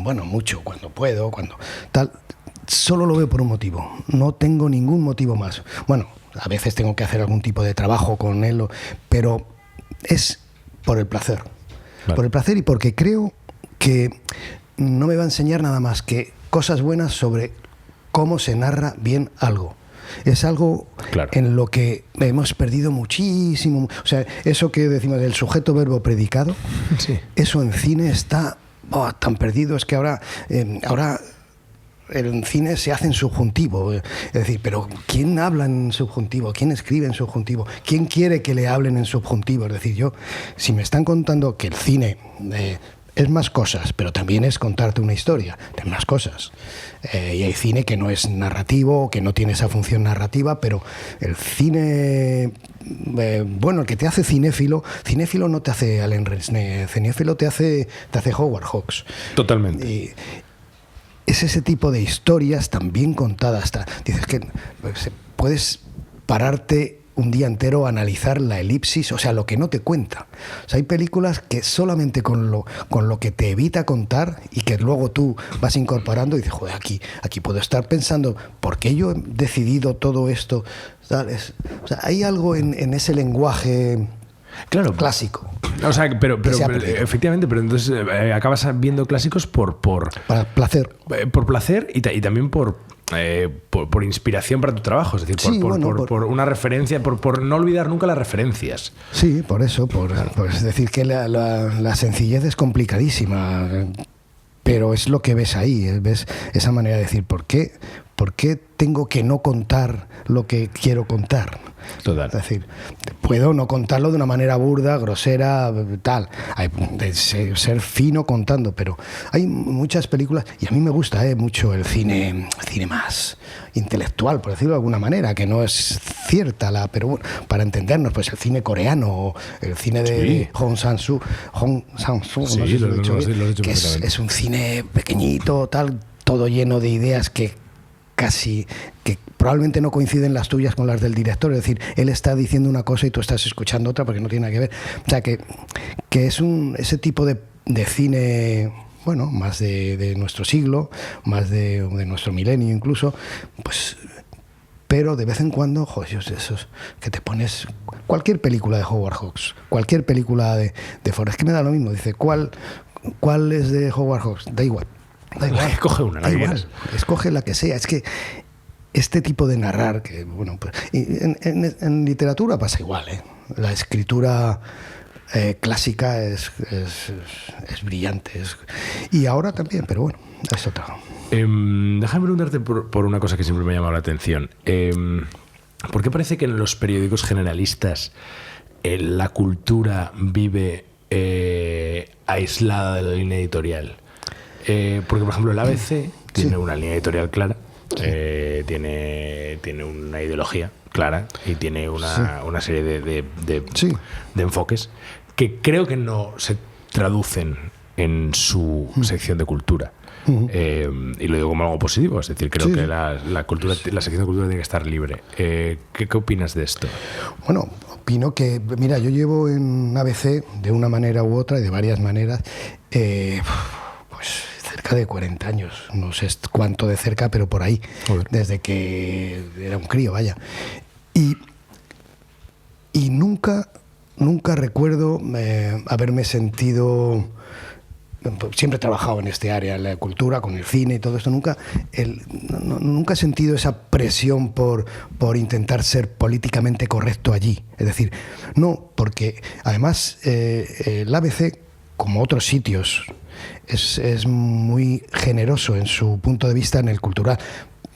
[SPEAKER 2] bueno, mucho, cuando puedo, cuando tal, solo lo veo por un motivo. No tengo ningún motivo más. Bueno, a veces tengo que hacer algún tipo de trabajo con él, pero es por el placer. Vale. Por el placer y porque creo que no me va a enseñar nada más que cosas buenas sobre cómo se narra bien algo. Es algo en lo que hemos perdido muchísimo. O sea, eso que decimos del sujeto, verbo, predicado, eso en cine está tan perdido. Es que ahora el cine se hace en subjuntivo. Es decir, pero ¿quién habla en subjuntivo? ¿Quién escribe en subjuntivo? ¿Quién quiere que le hablen en subjuntivo? Es decir, si me están contando que el cine es más cosas, pero también es contarte una historia, de más cosas. Y hay cine que no es narrativo, que no tiene esa función narrativa, pero el cine, el que te hace cinéfilo no te hace Alain Resnais, cinéfilo te hace Howard Hawks.
[SPEAKER 1] Totalmente.
[SPEAKER 2] Y es ese tipo de historias tan bien contadas. Dices que puedes pararte un día entero a analizar la elipsis, o sea, lo que no te cuenta. O sea, hay películas que solamente con lo que te evita contar y que luego tú vas incorporando y dices, joder, aquí puedo estar pensando, ¿por qué yo he decidido todo esto? ¿Sabes? O sea, hay algo en ese lenguaje clásico.
[SPEAKER 1] O sea, pero efectivamente, pero entonces acabas viendo clásicos
[SPEAKER 2] para placer.
[SPEAKER 1] Por placer y también por inspiración para tu trabajo, es decir, por una referencia, por no olvidar nunca las referencias.
[SPEAKER 2] Sí, por eso, es decir, que la sencillez es complicadísima, pero es lo que ves ahí, ves esa manera de decir, ¿por qué tengo que no contar lo que quiero contar?
[SPEAKER 1] Total.
[SPEAKER 2] Es decir, puedo no contarlo de una manera burda, grosera, tal, de ser fino contando, pero hay muchas películas, y a mí me gusta mucho el cine más intelectual, por decirlo de alguna manera, que no es cierta, pero bueno, para entendernos, pues el cine coreano, o el cine de Hong Sang-soo, que es un cine pequeñito, tal, todo lleno de ideas que probablemente no coinciden las tuyas con las del director, es decir, él está diciendo una cosa y tú estás escuchando otra porque no tiene nada que ver. O sea, que es ese tipo de cine, bueno, más de nuestro siglo, más de nuestro milenio incluso, pues, pero de vez en cuando, joder, esos que te pones cualquier película de Howard Hawks, cualquier película de Ford, es que me da lo mismo, dice, ¿cuál es de Howard Hawks? Da igual.
[SPEAKER 1] Escoge una,
[SPEAKER 2] da igual, escoge la que sea. Es que este tipo de narrar, que bueno, pues, en literatura pasa igual, La escritura clásica es brillante, y ahora también, pero bueno, es otra.
[SPEAKER 1] Déjame preguntarte por una cosa que siempre me ha llamado la atención. ¿Por qué parece que en los periódicos generalistas la cultura vive aislada de la línea editorial? Porque, por ejemplo, el ABC tiene una línea editorial clara, tiene una ideología clara y tiene una serie de enfoques que creo que no se traducen en su sección de cultura. Y lo digo como algo positivo, es decir, creo que la sección de cultura tiene que estar libre. ¿Qué opinas de esto?
[SPEAKER 2] Bueno, opino que, mira, yo llevo en ABC de una manera u otra y de varias maneras, pues cerca de 40 años, no sé cuánto de cerca, pero por ahí, desde que era un crío, vaya. Y nunca recuerdo haberme sentido... Siempre he trabajado en este área, en la cultura, con el cine y todo esto. Nunca he sentido esa presión por intentar ser políticamente correcto allí. Es decir, no, porque además el ABC, como otros sitios, es muy generoso en su punto de vista en el cultural.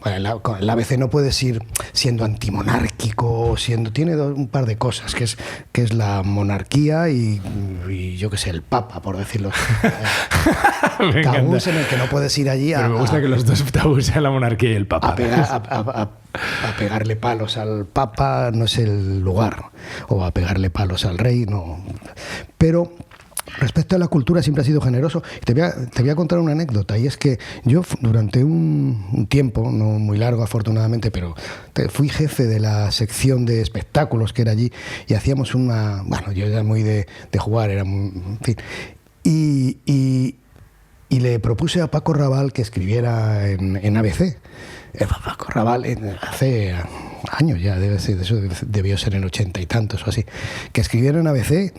[SPEAKER 2] Bueno, con el ABC no puedes ir siendo antimonárquico, tiene un par de cosas, que es la monarquía y yo qué sé, el Papa, por decirlo. Tabús en el que no puedes ir allí
[SPEAKER 1] Pero me gusta que los dos tabús sean la monarquía y el Papa.
[SPEAKER 2] A pegarle palos al Papa no es el lugar, o a pegarle palos al rey, no. Pero Respecto a la cultura siempre ha sido generoso. Te voy a contar una anécdota, y es que yo durante un tiempo, no muy largo afortunadamente, pero fui jefe de la sección de espectáculos que era allí, y hacíamos bueno, yo era muy de jugar, era muy, en fin, y le propuse a Paco Raval que escribiera en ABC. Paco Raval hace años ya, eso debió ser en 80 y tantos o así, que escribiera en ABC.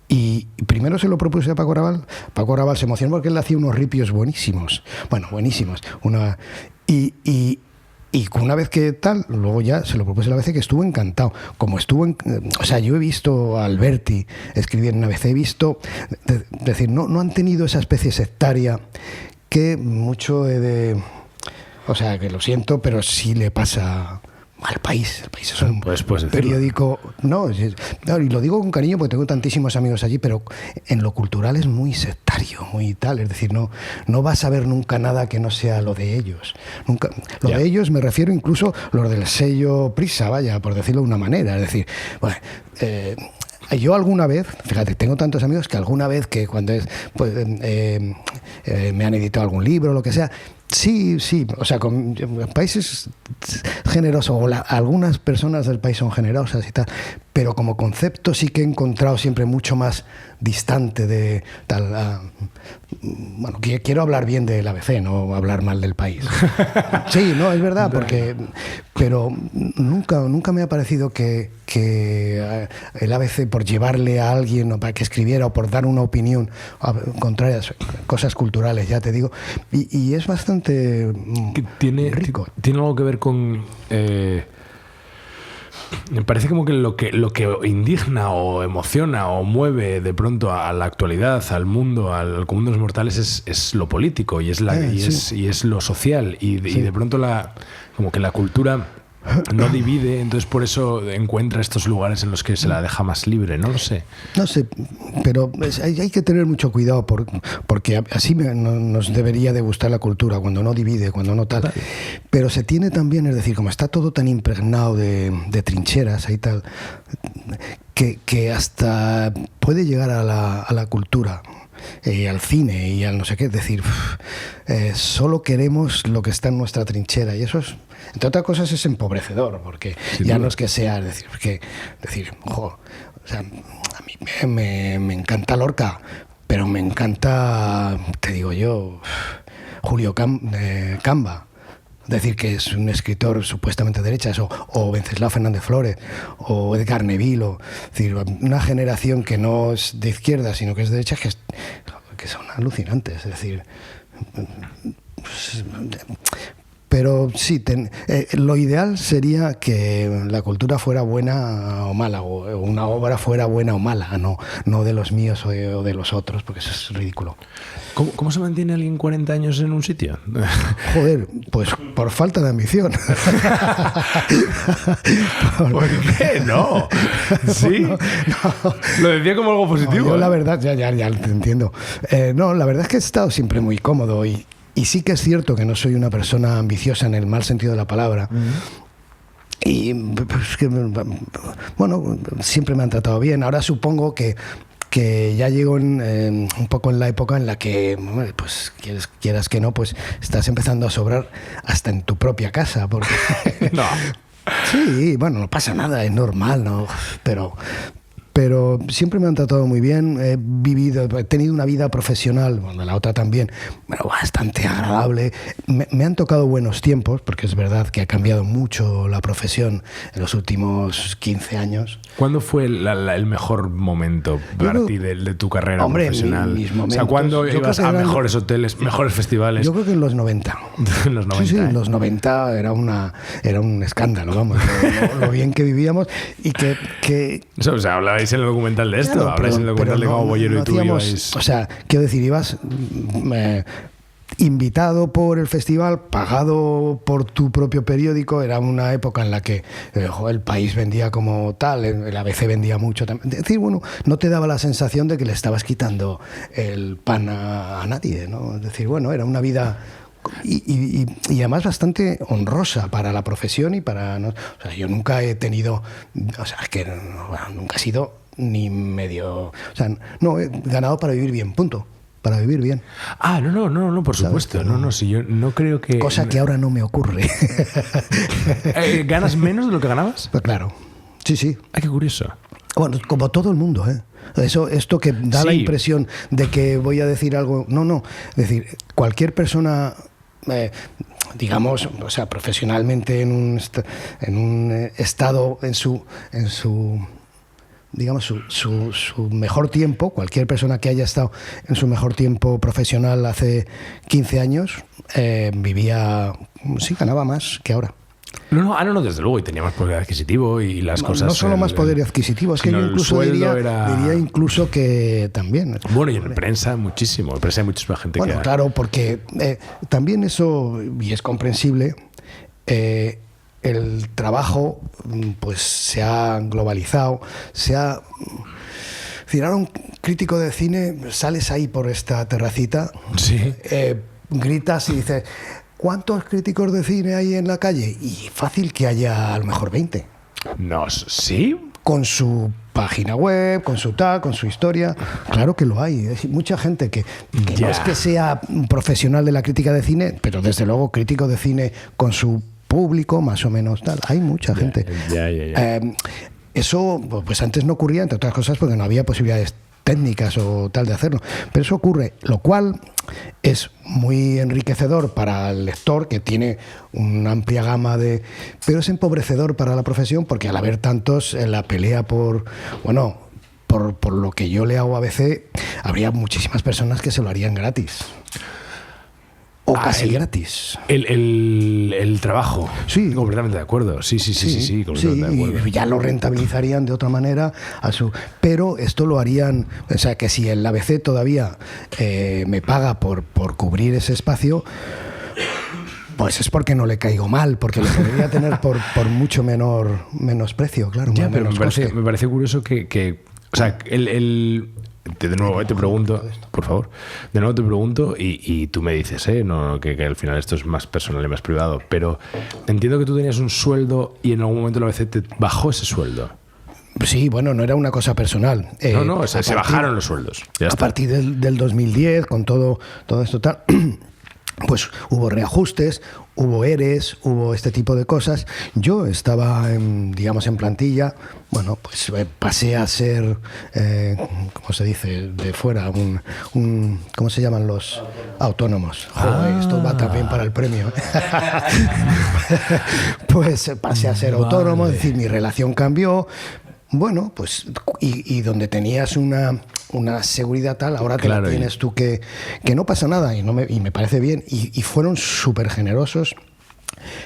[SPEAKER 2] Y primero se lo propuse a Paco Raval. Paco Raval se emocionó porque él hacía unos ripios buenísimos. Bueno, buenísimos. Y una vez que tal, luego ya se lo propuse a la ABC, que estuvo encantado. Como o sea, yo he visto a Alberti escribir en ABC, he visto, decir, no han tenido esa especie sectaria que mucho o sea, que lo siento, pero sí le pasa al País. El País es un periódico... No, y lo digo con cariño porque tengo tantísimos amigos allí, pero en lo cultural es muy sectario, muy tal. Es decir, no vas a ver nunca nada que no sea lo de ellos. Nunca. Lo de ellos me refiero incluso los del sello Prisa, vaya, por decirlo de una manera. Es decir, bueno... yo alguna vez, fíjate, tengo tantos amigos que alguna vez que cuando me han editado algún libro o lo que sea, sí, o sea, con países generosos, o algunas personas del país son generosas y tal, pero como concepto sí que he encontrado siempre mucho más distante de tal. Bueno, quiero hablar bien del ABC, no hablar mal del País. Sí, no, es verdad, pero nunca me ha parecido que el ABC, por llevarle a alguien o para que escribiera o por dar una opinión contraria a cosas culturales, ya te digo, y es bastante rico.
[SPEAKER 1] Tiene algo que ver con... me parece como que lo que indigna o emociona o mueve de pronto a la actualidad, al mundo, al común de los mortales es lo político y es lo social y de pronto como que la cultura no divide, entonces por eso encuentra estos lugares en los que se la deja más libre, no lo sé.
[SPEAKER 2] No sé, pero hay que tener mucho cuidado porque así nos debería de gustar la cultura, cuando no divide, cuando no tal. Vale. Pero se tiene también, es decir, como está todo tan impregnado de trincheras y tal, que hasta puede llegar a la cultura. Al cine y al no sé qué, es decir, solo queremos lo que está en nuestra trinchera, y eso es, entre otras cosas, es empobrecedor, porque ya no es que sea, es decir, ojo, o sea, a mí me encanta Lorca, pero me encanta, te digo yo, Julio Camba. Decir que es un escritor supuestamente de derechas, o Wenceslao Fernández Flórez, o Edgar Neville, es decir, una generación que no es de izquierda, sino que es de derecha, que son alucinantes. Es decir, pero sí, lo ideal sería que la cultura fuera buena o mala, o una obra fuera buena o mala, no de los míos o de los otros, porque eso es ridículo.
[SPEAKER 1] ¿Cómo se mantiene alguien 40 años en un sitio?
[SPEAKER 2] Joder, pues por falta de ambición.
[SPEAKER 1] ¿Por qué? No. ¿Sí? No. Lo decía como algo positivo.
[SPEAKER 2] No, yo la verdad, ya te entiendo. No, la verdad es que he estado siempre muy cómodo y sí que es cierto que no soy una persona ambiciosa en el mal sentido de la palabra. Y pues, bueno, siempre me han tratado bien. Ahora supongo que ya llego un poco en la época en la que, pues quieras que no, pues estás empezando a sobrar hasta en tu propia casa. Porque
[SPEAKER 1] no.
[SPEAKER 2] Sí, bueno, no pasa nada, es normal, ¿no? Pero siempre me han tratado muy bien, he tenido una vida profesional, bueno, la otra también, bueno, bastante agradable. Me han tocado buenos tiempos, porque es verdad que ha cambiado mucho la profesión en los últimos 15 años.
[SPEAKER 1] ¿Cuándo fue el mejor momento para ti de tu carrera profesional?
[SPEAKER 2] Mis momentos,
[SPEAKER 1] o sea, ¿cuándo ibas a mejores hoteles, mejores festivales?
[SPEAKER 2] Yo creo que en los 90.
[SPEAKER 1] En los 90.
[SPEAKER 2] Sí, en los 90 era un escándalo, vamos, lo bien que vivíamos y que...
[SPEAKER 1] O sea, habláis en el documental de esto, claro, habláis en el documental de cómo Bollero y tú ibais...
[SPEAKER 2] O sea, quiero decir, ibas... invitado por el festival, pagado por tu propio periódico. Era una época en la que el País vendía como tal, el ABC vendía mucho también. Es decir, bueno, no te daba la sensación de que le estabas quitando el pan a nadie, ¿no? Es decir, bueno, era una vida... Y además bastante honrosa para la profesión y para... ¿no? O sea, yo nunca he tenido... O sea, es que nunca he sido ni medio... O sea, no, he ganado para vivir bien, punto. Para vivir bien.
[SPEAKER 1] Ah, no, por supuesto. No, si yo no creo que...
[SPEAKER 2] Cosa que ahora no me ocurre.
[SPEAKER 1] ¿Ganas menos de lo que ganabas?
[SPEAKER 2] Pues claro, sí.
[SPEAKER 1] Ah, qué curioso.
[SPEAKER 2] Bueno, como todo el mundo, ¿eh? Esto que da la impresión de que voy a decir algo... No. Es decir, cualquier persona... digamos, o sea, profesionalmente en un estado, en su digamos, su mejor tiempo, cualquier persona que haya estado en su mejor tiempo profesional hace 15 años, ganaba más que ahora.
[SPEAKER 1] No, desde luego, y tenía más poder adquisitivo y las cosas...
[SPEAKER 2] No solo más poder adquisitivo, es que yo incluso diría incluso que también...
[SPEAKER 1] Bueno, y en prensa muchísimo, en prensa hay muchísima gente que...
[SPEAKER 2] Bueno, claro, porque también eso, y es comprensible, el trabajo pues se ha globalizado, es decir, ahora un crítico de cine, sales ahí por esta terracita,
[SPEAKER 1] sí.
[SPEAKER 2] Gritas y dices... ¿Cuántos críticos de cine hay en la calle? Y fácil que haya a lo mejor 20.
[SPEAKER 1] No, ¿sí?
[SPEAKER 2] Con su página web, con su historia. Claro que lo hay. Hay mucha gente que no es que sea un profesional de la crítica de cine, pero desde luego crítico de cine con su público, más o menos tal. Hay mucha gente. Eso pues antes no ocurría, entre otras cosas, porque no había posibilidades técnicas o tal de hacerlo. Pero eso ocurre, lo cual es muy enriquecedor para el lector, que tiene una amplia gama pero es empobrecedor para la profesión, porque al haber tantos, en la pelea por lo que yo le hago a ABC, habría muchísimas personas que se lo harían gratis. O casi gratis.
[SPEAKER 1] El trabajo.
[SPEAKER 2] Sí.
[SPEAKER 1] Completamente de acuerdo. Sí, completamente de acuerdo.
[SPEAKER 2] Y ya lo rentabilizarían de otra manera. Pero esto lo harían... O sea, que si el ABC todavía me paga por cubrir ese espacio, pues es porque no le caigo mal, porque lo podría tener por mucho menos precio, claro.
[SPEAKER 1] Ya, pero me parece curioso que o sea, de nuevo te pregunto, por favor, y tú me dices, que al final esto es más personal y más privado, pero entiendo que tú tenías un sueldo y en algún momento la ABC te bajó ese sueldo.
[SPEAKER 2] Sí, bueno, no era una cosa personal.
[SPEAKER 1] Se bajaron los sueldos.
[SPEAKER 2] A partir del 2010, con todo esto tal... Pues hubo reajustes, hubo ERES, hubo este tipo de cosas. Yo estaba, en plantilla. Bueno, pues pasé a ser, ¿cómo se dice? De fuera, ¿cómo se llaman los autónomos? Joder, esto va también para el premio. Pues pasé a ser autónomo, es decir, mi relación cambió. Bueno, pues y donde tenías una seguridad tal, ahora te la tienes tú que no pasa nada y me parece bien. Y fueron súper generosos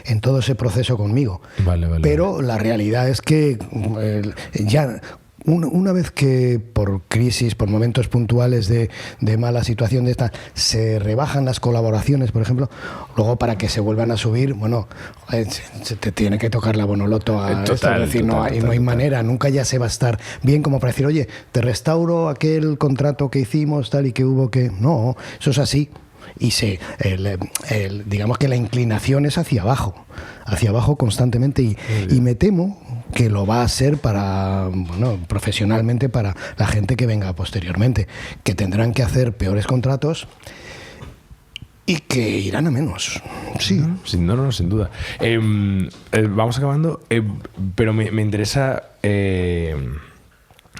[SPEAKER 2] en todo ese proceso conmigo. Vale. Pero la realidad es que ya... Una vez que por crisis, por momentos puntuales de mala situación de esta, se rebajan las colaboraciones, por ejemplo, luego para que se vuelvan a subir, se te tiene que tocar la bonoloto a esto, es decir, no hay manera, nunca ya se va a estar bien como para decir, oye, te restauro aquel contrato que hicimos, tal y que hubo que... No, eso es así. Y digamos que la inclinación es hacia abajo constantemente y me temo que lo va a ser profesionalmente para la gente que venga posteriormente, que tendrán que hacer peores contratos y que irán a menos. Sí.
[SPEAKER 1] Sin duda. Vamos acabando, pero me interesa...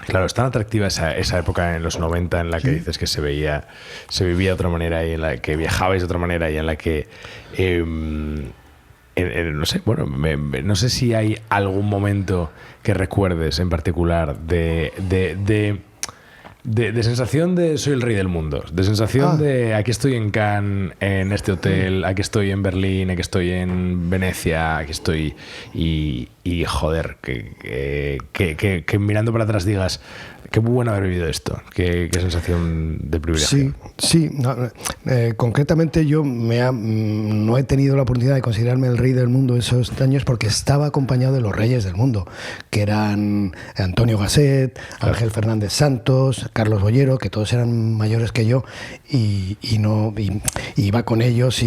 [SPEAKER 1] Claro, es tan atractiva esa época en los 90 en la que dices que se vivía de otra manera y en la que viajabais de otra manera y en la que... no sé, no sé si hay algún momento que recuerdes en particular de sensación de soy el rey del mundo, de sensación de aquí estoy en Cannes, en este hotel, aquí estoy en Berlín, aquí estoy en Venecia, aquí estoy y joder, que mirando para atrás digas qué bueno haber vivido esto, qué sensación de privilegio.
[SPEAKER 2] Sí. Concretamente yo no he tenido la oportunidad de considerarme el rey del mundo esos años porque estaba acompañado de los reyes del mundo, que eran Antonio Gasset, Ángel Fernández Santos, Carlos Bollero, que todos eran mayores que yo y iba con ellos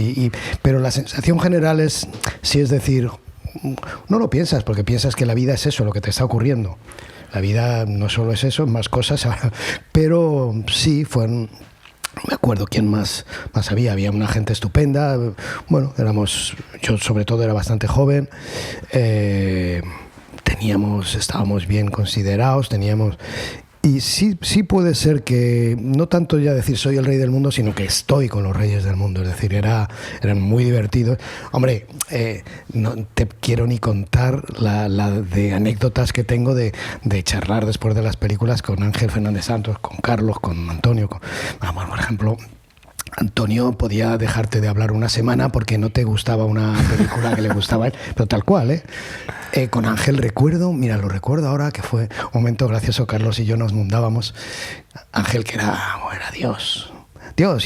[SPEAKER 2] pero la sensación general es decir, no lo piensas porque piensas que la vida es eso, lo que te está ocurriendo. La vida no solo es eso, es más cosas, pero sí, fueron... Me acuerdo quién más había una gente estupenda, bueno, yo sobre todo era bastante joven, estábamos bien considerados, y sí puede ser que, no tanto ya decir soy el rey del mundo, sino que estoy con los reyes del mundo, es decir, eran muy divertidos. Hombre, no te quiero ni contar la de anécdotas que tengo de charlar después de las películas con Ángel Fernández Santos, con Carlos, con Antonio. Bueno, por ejemplo, Antonio podía dejarte de hablar una semana porque no te gustaba una película que le gustaba a él, pero tal cual, ¿eh? Con Ángel lo recuerdo ahora, que fue un momento gracioso. Carlos y yo nos mundábamos. Ángel, que era Dios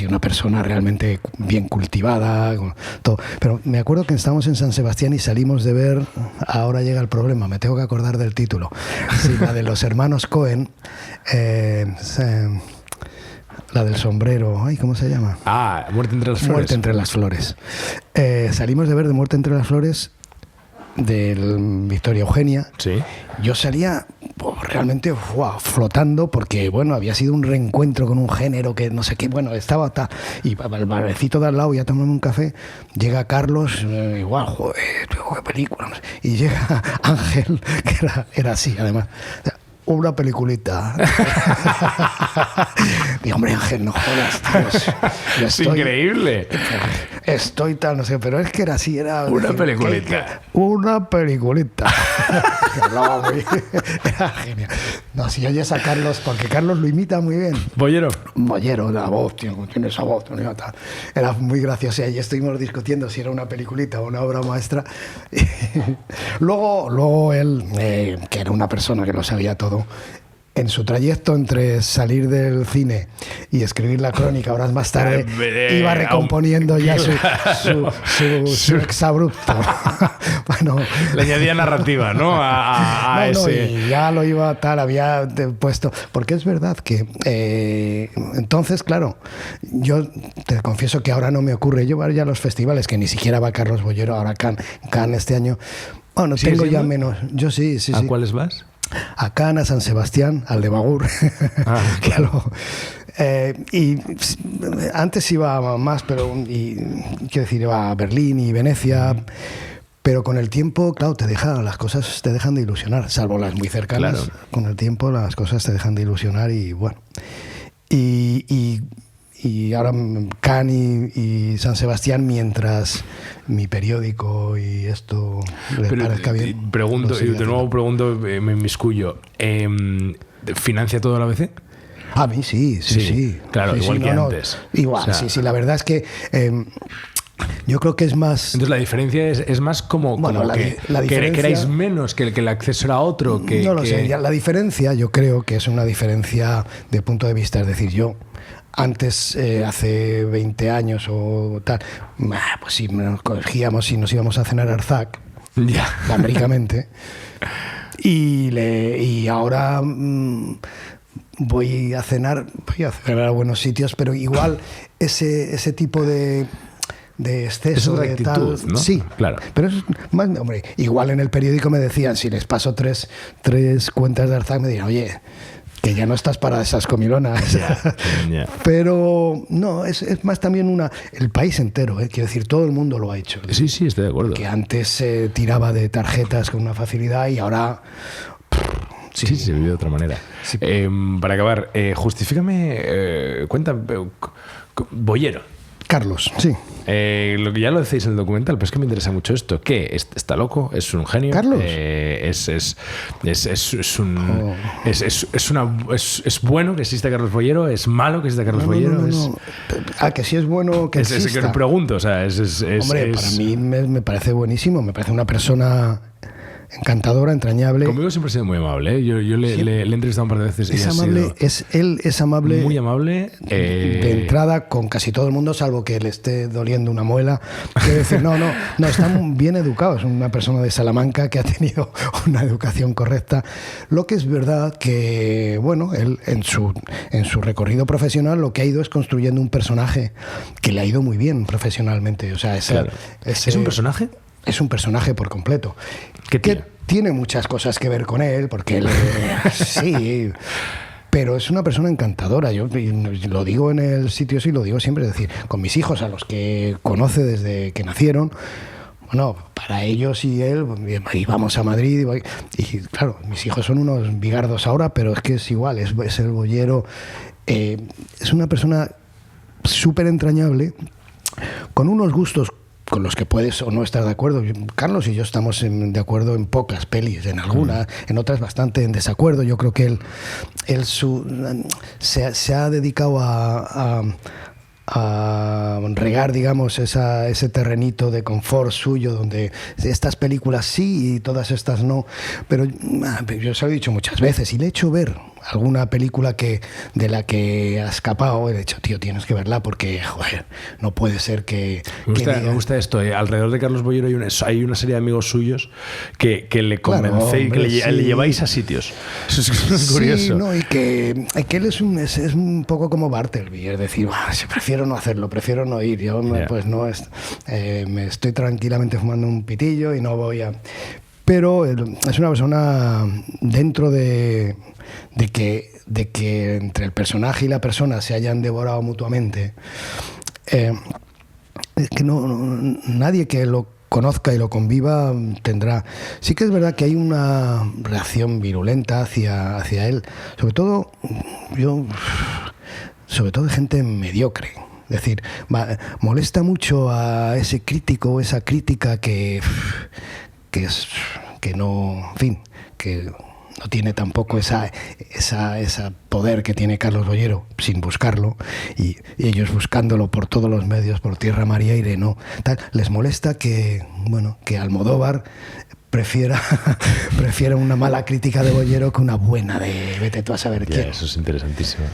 [SPEAKER 2] y una persona realmente bien cultivada, todo. Pero me acuerdo que estábamos en San Sebastián y salimos de ver, ahora llega el problema, me tengo que acordar del título, sí, la de los hermanos Cohen, la del sombrero, ay, ¿cómo se llama?
[SPEAKER 1] Muerte entre las flores.
[SPEAKER 2] Muerte entre las flores. Salimos de ver de Muerte entre las flores del Victoria Eugenia.
[SPEAKER 1] Sí.
[SPEAKER 2] Yo salía realmente flotando porque, bueno, había sido un reencuentro con un género que no sé qué, bueno, estaba y el barecito de al lado, ya tomando un café, llega Carlos, igual, joder, qué película, no sé, y llega Ángel, que era así, además. Una peliculita. Digo, hombre, Ángel, no jodas, tío.
[SPEAKER 1] Es increíble.
[SPEAKER 2] Estoy tal, no sé, pero es que era así, era...
[SPEAKER 1] Una peliculita.
[SPEAKER 2] Una peliculita. Era genial. No, si oyes a Carlos, porque Carlos lo imita muy bien.
[SPEAKER 1] Bollero,
[SPEAKER 2] la voz, tío, tiene esa voz, tío, tal. Era muy gracioso. Y estuvimos discutiendo si era una peliculita o una obra maestra. Luego él, que era una persona que lo sabía todo, en su trayecto entre salir del cine y escribir la crónica horas más tarde, iba recomponiendo ya su exabrupto. Bueno,
[SPEAKER 1] le añadía narrativa, ¿no? A ese...
[SPEAKER 2] y ya lo iba había puesto... Porque es verdad que entonces, claro, yo te confieso que ahora no me ocurre. Yo voy ya a los festivales, que ni siquiera va Carlos Bollero, ahora Cannes este año. Bueno, tengo ya menos. Yo sí.
[SPEAKER 1] ¿A cuáles vas?
[SPEAKER 2] A Cannes, a San Sebastián, al de Bagur. Y antes iba más, pero quiero decir, iba a Berlín y Venecia. Pero con el tiempo, claro, las cosas te dejan de ilusionar, salvo las muy cercanas. Claro. Con el tiempo las cosas te dejan de ilusionar y bueno. Y ahora Cannes y San Sebastián, mientras mi periódico y esto le parezca bien.
[SPEAKER 1] De nuevo pregunto, me inmiscuyo. ¿Financia todo la ABC?
[SPEAKER 2] A mí sí.
[SPEAKER 1] Claro, igual que antes.
[SPEAKER 2] Igual, o sea, sí. La verdad es que yo creo que es más...
[SPEAKER 1] Entonces la diferencia es más como que queráis menos, que el acceso era otro.
[SPEAKER 2] No lo sé. La diferencia, yo creo que es una diferencia de punto de vista. Es decir, yo... Antes, hace 20 años o tal, pues sí, nos cogíamos y nos íbamos a cenar a Arzac, américamente, y ahora voy a cenar a buenos sitios, pero igual ese tipo de exceso de
[SPEAKER 1] actitud,
[SPEAKER 2] tal,
[SPEAKER 1] ¿no?
[SPEAKER 2] Sí,
[SPEAKER 1] claro.
[SPEAKER 2] Pero es más, hombre, igual en el periódico me decían, si les paso tres cuentas de Arzac, me dirían, oye, que ya no estás para esas comilonas. Yeah. Pero no, es más también el país entero, quiero decir, todo el mundo lo ha hecho.
[SPEAKER 1] Sí, estoy de acuerdo.
[SPEAKER 2] Que antes se tiraba de tarjetas con una facilidad y ahora...
[SPEAKER 1] Sí, se vive de otra manera. Sí. Para acabar, justifícame, cuéntame, Bollero.
[SPEAKER 2] Carlos, sí.
[SPEAKER 1] Lo que ya lo decís en el documental, pero es que me interesa mucho esto. ¿Qué? ¿Está loco? ¿Es un genio?
[SPEAKER 2] ¿Carlos?
[SPEAKER 1] ¿Es bueno que exista Carlos Bollero? ¿Es malo que exista Carlos Bollero?
[SPEAKER 2] No. Que sí es bueno que exista.
[SPEAKER 1] Es que me pregunto, o sea,
[SPEAKER 2] Hombre, para mí me parece buenísimo. Me parece una persona encantadora, entrañable.
[SPEAKER 1] Conmigo siempre ha sido muy amable, ¿eh? Yo le he entrevistado un par de veces.
[SPEAKER 2] Él es amable.
[SPEAKER 1] Muy amable.
[SPEAKER 2] De entrada con casi todo el mundo, salvo que le esté doliendo una muela. Quiero decir, no, está bien educado. Es una persona de Salamanca que ha tenido una educación correcta. Lo que es verdad que, bueno, él en su recorrido profesional lo que ha ido es construyendo un personaje que le ha ido muy bien profesionalmente. O sea,
[SPEAKER 1] ¿Es un personaje?
[SPEAKER 2] es un personaje por completo.
[SPEAKER 1] ¿Qué
[SPEAKER 2] que tiene muchas cosas que ver con él, porque él sí, pero es una persona encantadora. Yo lo digo en el sitio, sí, lo digo siempre, es decir, con mis hijos, a los que conoce desde que nacieron, bueno, para ellos y él íbamos a Madrid y claro, mis hijos son unos bigardos ahora, pero es que es igual, es el boyero. Es una persona súper entrañable, con unos gustos con los que puedes o no estar de acuerdo. Carlos y yo estamos de acuerdo en pocas pelis, en algunas, en otras bastante en desacuerdo. Yo creo que él se ha dedicado a regar, digamos, ese terrenito de confort suyo, donde estas películas sí y todas estas no. Pero yo se lo he dicho muchas veces y le he hecho ver alguna película de la que ha escapado. He dicho, tío, tienes que verla porque, joder, no puede ser que...
[SPEAKER 1] Me gusta esto. Alrededor de Carlos Boyero hay una serie de amigos suyos que le convencéis, que le lleváis a sitios. Eso es curioso.
[SPEAKER 2] Sí, no, y que él es un poco como Bartleby, es decir, prefiero no hacerlo, prefiero no ir. Yo pues no me estoy tranquilamente fumando un pitillo y no voy a... Pero es una persona dentro de que entre el personaje y la persona se hayan devorado mutuamente. Es que nadie que lo conozca y lo conviva tendrá... Sí que es verdad que hay una reacción virulenta hacia él, sobre todo de gente mediocre. Es decir, molesta mucho a ese crítico o esa crítica que no, en fin, que no tiene tampoco esa poder que tiene Carlos Boyero sin buscarlo, y ellos buscándolo por todos los medios, por tierra, mar y aire, no tal. Les molesta que Almodóvar prefiera una mala crítica de Boyero que una buena de vete tú a saber quién.
[SPEAKER 1] Eso es interesantísimo.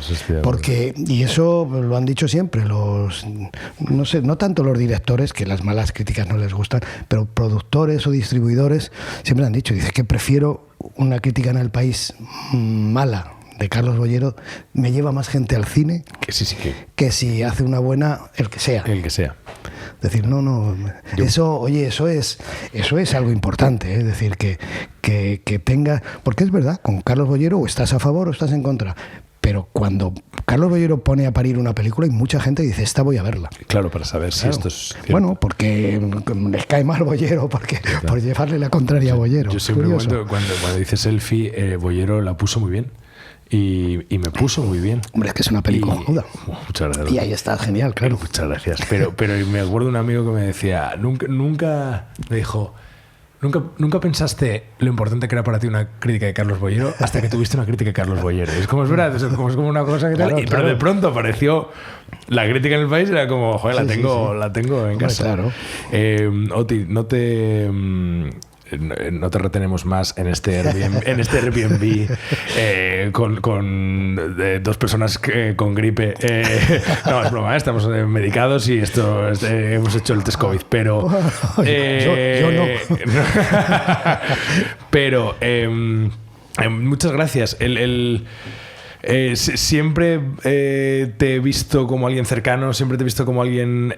[SPEAKER 2] Porque, y eso lo han dicho siempre no sé, no tanto los directores, que las malas críticas no les gustan, pero productores o distribuidores siempre han dicho, dice que prefiero una crítica en El País mala de Carlos Boyero, me lleva más gente al cine que si hace una buena el que sea. Es decir, eso es algo importante, es decir, que tenga, porque es verdad, con Carlos Boyero o estás a favor o estás en contra, pero cuando Carlos Boyero pone a parir una película, hay mucha gente que dice, esta voy a verla.
[SPEAKER 1] Claro, para saber si esto es cierto.
[SPEAKER 2] Bueno, porque les cae mal Boyero, por llevarle la contraria a Boyero.
[SPEAKER 1] Yo siempre cuando dice selfie, Boyero la puso muy bien. Y me puso muy bien.
[SPEAKER 2] Hombre, es que es una película cojonuda.
[SPEAKER 1] Muchas gracias.
[SPEAKER 2] Y ahí está, genial, claro.
[SPEAKER 1] Muchas gracias. Pero me acuerdo de un amigo que me decía, nunca me dijo, nunca pensaste lo importante que era para ti una crítica de Carlos Boyero hasta que tuviste una crítica de Carlos Boyero. Es verdad, es como una cosa que tal. Pero de pronto apareció la crítica en El País, era como, joder, la tengo en casa.
[SPEAKER 2] Claro.
[SPEAKER 1] Oti, no te retenemos más en este Airbnb con dos personas con gripe. No, es broma, estamos medicados y hemos hecho el test COVID, pero...
[SPEAKER 2] yo no.
[SPEAKER 1] Pero muchas gracias. Siempre te he visto como alguien cercano, siempre te he visto como alguien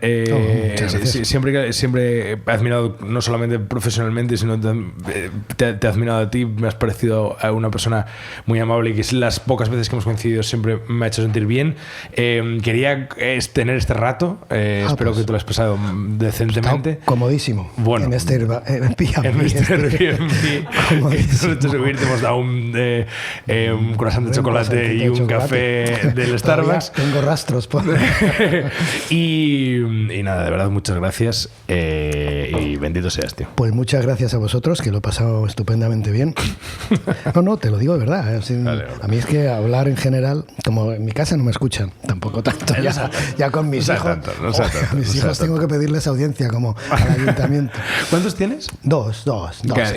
[SPEAKER 1] siempre he admirado, no solamente profesionalmente, sino te he admirado a ti. Me has parecido una persona muy amable y que las pocas veces que hemos coincidido siempre me ha hecho sentir bien. Quería tener este rato, espero que te lo has pasado decentemente.
[SPEAKER 2] Comodísimo.
[SPEAKER 1] Bueno,
[SPEAKER 2] en este Airbnb
[SPEAKER 1] que te hemos dado un croissant de chocolate y un café del Starbucks.
[SPEAKER 2] Tengo rastros.
[SPEAKER 1] Y nada, de verdad, muchas gracias y bendito seas, tío.
[SPEAKER 2] Pues muchas gracias a vosotros, que lo he pasado estupendamente bien. No, te lo digo de verdad. Vale. A mí es que hablar en general, como en mi casa no me escuchan, tampoco tanto. Ya con mis hijos. Mis hijos tengo que pedirles audiencia como al ayuntamiento.
[SPEAKER 1] ¿Cuántos tienes?
[SPEAKER 2] Dos.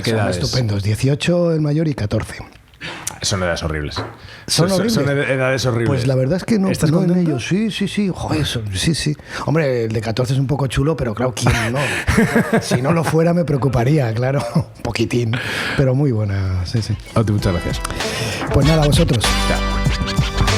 [SPEAKER 1] ¿Qué edades?
[SPEAKER 2] Estupendos. 18 el mayor y 14.
[SPEAKER 1] Son edades horribles.
[SPEAKER 2] ¿Son horribles?
[SPEAKER 1] Son edades horribles.
[SPEAKER 2] Pues la verdad es que no.
[SPEAKER 1] ¿Estás
[SPEAKER 2] contento?
[SPEAKER 1] en
[SPEAKER 2] ellos. Sí. Joder, sí. Hombre, el de 14 es un poco chulo, pero claro, ¿quién no? Si no lo fuera me preocuparía, claro. Un poquitín. Pero muy buena, sí.
[SPEAKER 1] Muchas gracias.
[SPEAKER 2] Pues nada, a vosotros.
[SPEAKER 1] Chao.